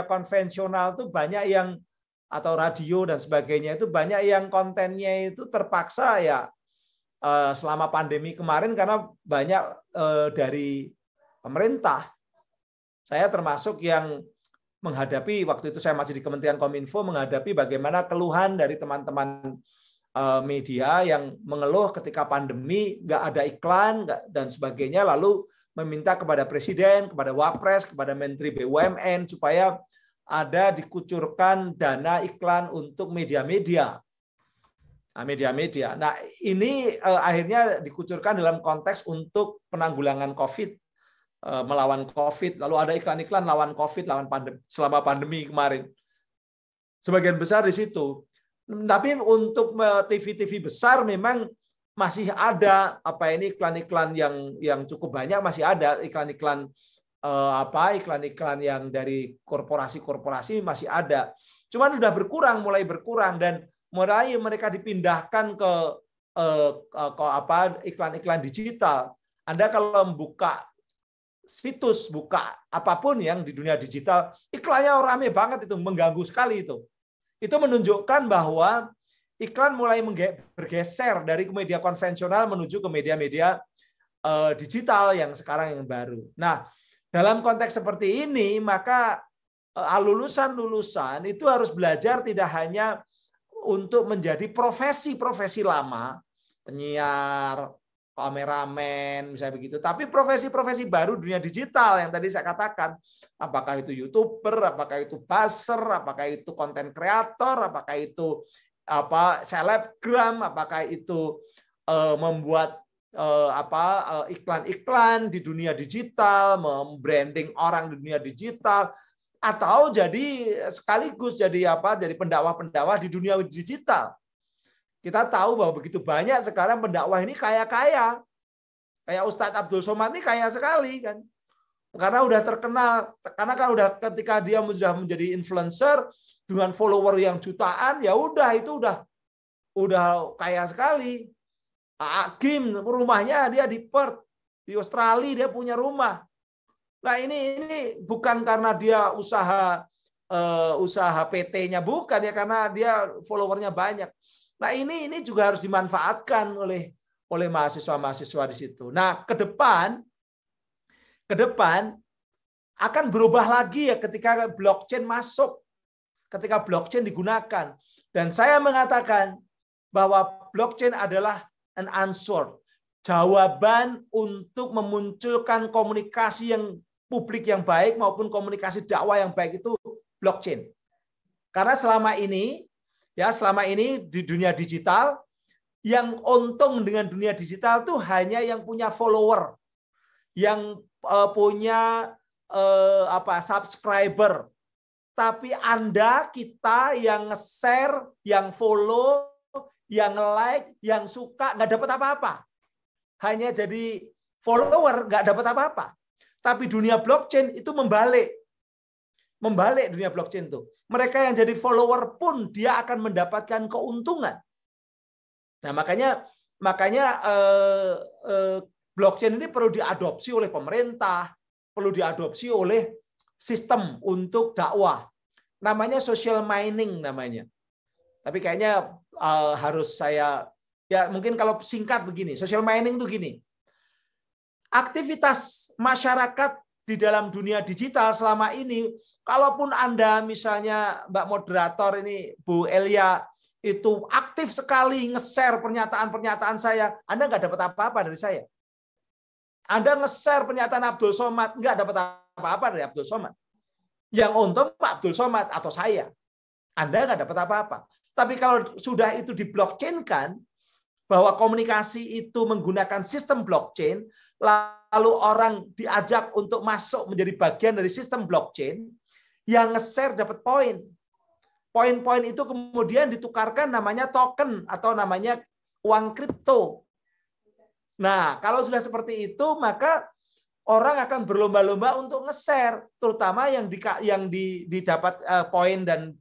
konvensional itu banyak yang, atau radio dan sebagainya itu banyak yang kontennya itu terpaksa ya selama pandemi kemarin karena banyak dari pemerintah. Saya termasuk yang menghadapi, waktu itu saya masih di Kementerian Kominfo, menghadapi bagaimana keluhan dari teman-teman media yang mengeluh ketika pandemi nggak ada iklan dan sebagainya, lalu meminta kepada Presiden, kepada Wapres, kepada Menteri BUMN supaya ada dikucurkan dana iklan untuk media-media. Nah, ini akhirnya dikucurkan dalam konteks untuk penanggulangan COVID, melawan COVID. Lalu ada iklan-iklan lawan COVID, selama pandemi kemarin. Sebagian besar di situ. Tapi untuk TV-TV besar memang masih ada iklan-iklan yang cukup banyak, masih ada iklan-iklan iklan-iklan yang dari korporasi-korporasi masih ada. Cuman sudah mulai berkurang dan mulai mereka dipindahkan ke iklan-iklan digital. Anda kalau membuka situs, buka apapun yang di dunia digital, iklannya rame banget itu, mengganggu sekali itu. Itu menunjukkan bahwa iklan mulai bergeser dari media konvensional menuju ke media-media digital yang sekarang yang baru. Nah, dalam konteks seperti ini, maka lulusan-lulusan itu harus belajar tidak hanya untuk menjadi profesi-profesi lama, penyiar, kameramen, misalnya begitu, tapi profesi-profesi baru dunia digital yang tadi saya katakan, apakah itu YouTuber, apakah itu buzzer, apakah itu konten kreator, apakah itu selebgram, apakah itu membuat iklan-iklan di dunia digital, membranding orang di dunia digital, atau jadi sekaligus jadi pendakwah-pendakwah di dunia digital. Kita tahu bahwa begitu banyak sekarang pendakwah ini kaya-kaya. Kayak Ustadz Abdul Somad ini kaya sekali kan. Karena udah terkenal, karena kan udah ketika dia sudah menjadi influencer dengan follower yang jutaan, ya udah itu udah kaya sekali. Hakim rumahnya dia di Perth, di Australia dia punya rumah. Nah ini bukan karena dia usaha PT-nya, bukan ya, karena dia followernya banyak. Nah ini juga harus dimanfaatkan oleh mahasiswa-mahasiswa di situ. Nah ke depan akan berubah lagi ya ketika blockchain masuk, ketika blockchain digunakan. Dan saya mengatakan bahwa blockchain adalah an answer, jawaban untuk memunculkan komunikasi yang publik yang baik maupun komunikasi dakwah yang baik itu blockchain. Karena selama ini di dunia digital, yang untung dengan dunia digital tuh hanya yang punya follower, yang punya subscriber. Tapi kita yang nge-share, yang follow, yang like, yang suka, nggak dapat apa-apa. Hanya jadi follower, nggak dapat apa-apa. Tapi dunia blockchain itu membalik dunia blockchain itu. Mereka yang jadi follower pun dia akan mendapatkan keuntungan. Nah makanya blockchain ini perlu diadopsi oleh pemerintah, perlu diadopsi oleh sistem untuk dakwah. Namanya social mining namanya. Tapi kayaknya harus mungkin kalau singkat begini, social mining itu gini. Aktivitas masyarakat di dalam dunia digital selama ini, kalaupun Anda misalnya Mbak Moderator ini, Bu Elia, itu aktif sekali nge-share pernyataan-pernyataan saya, Anda nggak dapat apa-apa dari saya. Anda nge-share pernyataan Abdul Somad, nggak dapat apa-apa dari Abdul Somad. Yang untung Pak Abdul Somad atau saya. Anda nggak dapat apa-apa. Tapi kalau sudah itu di-blockchain-kan, bahwa komunikasi itu menggunakan sistem blockchain, lalu orang diajak untuk masuk menjadi bagian dari sistem blockchain, yang nge-share dapat poin. Poin-poin itu kemudian ditukarkan namanya token atau namanya uang kripto. Nah, kalau sudah seperti itu, maka orang akan berlomba-lomba untuk nge-share, terutama yang didapat poin, dan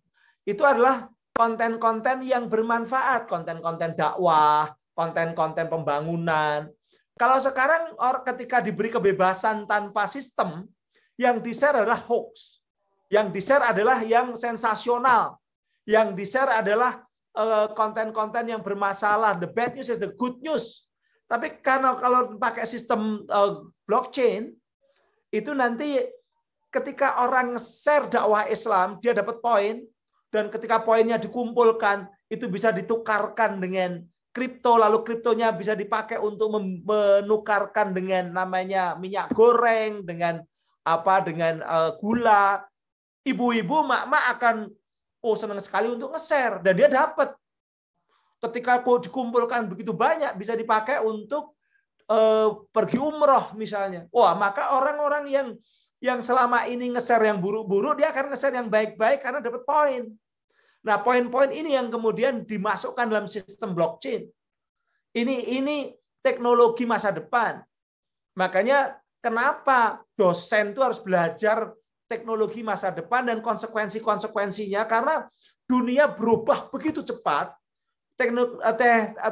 itu adalah konten-konten yang bermanfaat, konten-konten dakwah, konten-konten pembangunan. Kalau sekarang ketika diberi kebebasan tanpa sistem, yang di-share adalah hoax. Yang di-share adalah yang sensasional. Yang di-share adalah konten-konten yang bermasalah. The bad news is the good news. Tapi karena kalau pakai sistem blockchain, itu nanti ketika orang share dakwah Islam, dia dapat poin, dan ketika poinnya dikumpulkan, itu bisa ditukarkan dengan kripto, lalu kriptonya bisa dipakai untuk menukarkan dengan namanya minyak goreng, dengan gula. Ibu-ibu, mak-mak akan senang sekali untuk nge-share, dan dia dapat. Ketika dikumpulkan begitu banyak, bisa dipakai untuk pergi umroh misalnya. Wah, maka orang-orang yang selama ini nge-share yang buruk-buruk, dia akan nge-share yang baik-baik karena dapat poin. Nah, poin-poin ini yang kemudian dimasukkan dalam sistem blockchain. Ini teknologi masa depan. Makanya kenapa dosen itu harus belajar teknologi masa depan dan konsekuensi-konsekuensinya, karena dunia berubah begitu cepat.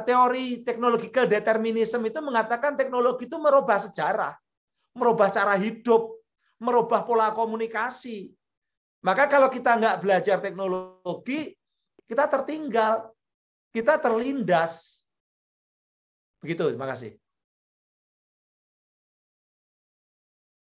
Teori technological determinism itu mengatakan teknologi itu merubah sejarah, merubah cara hidup, merubah pola komunikasi. Maka kalau kita nggak belajar teknologi, kita tertinggal. kita terlindas. Begitu, terima kasih.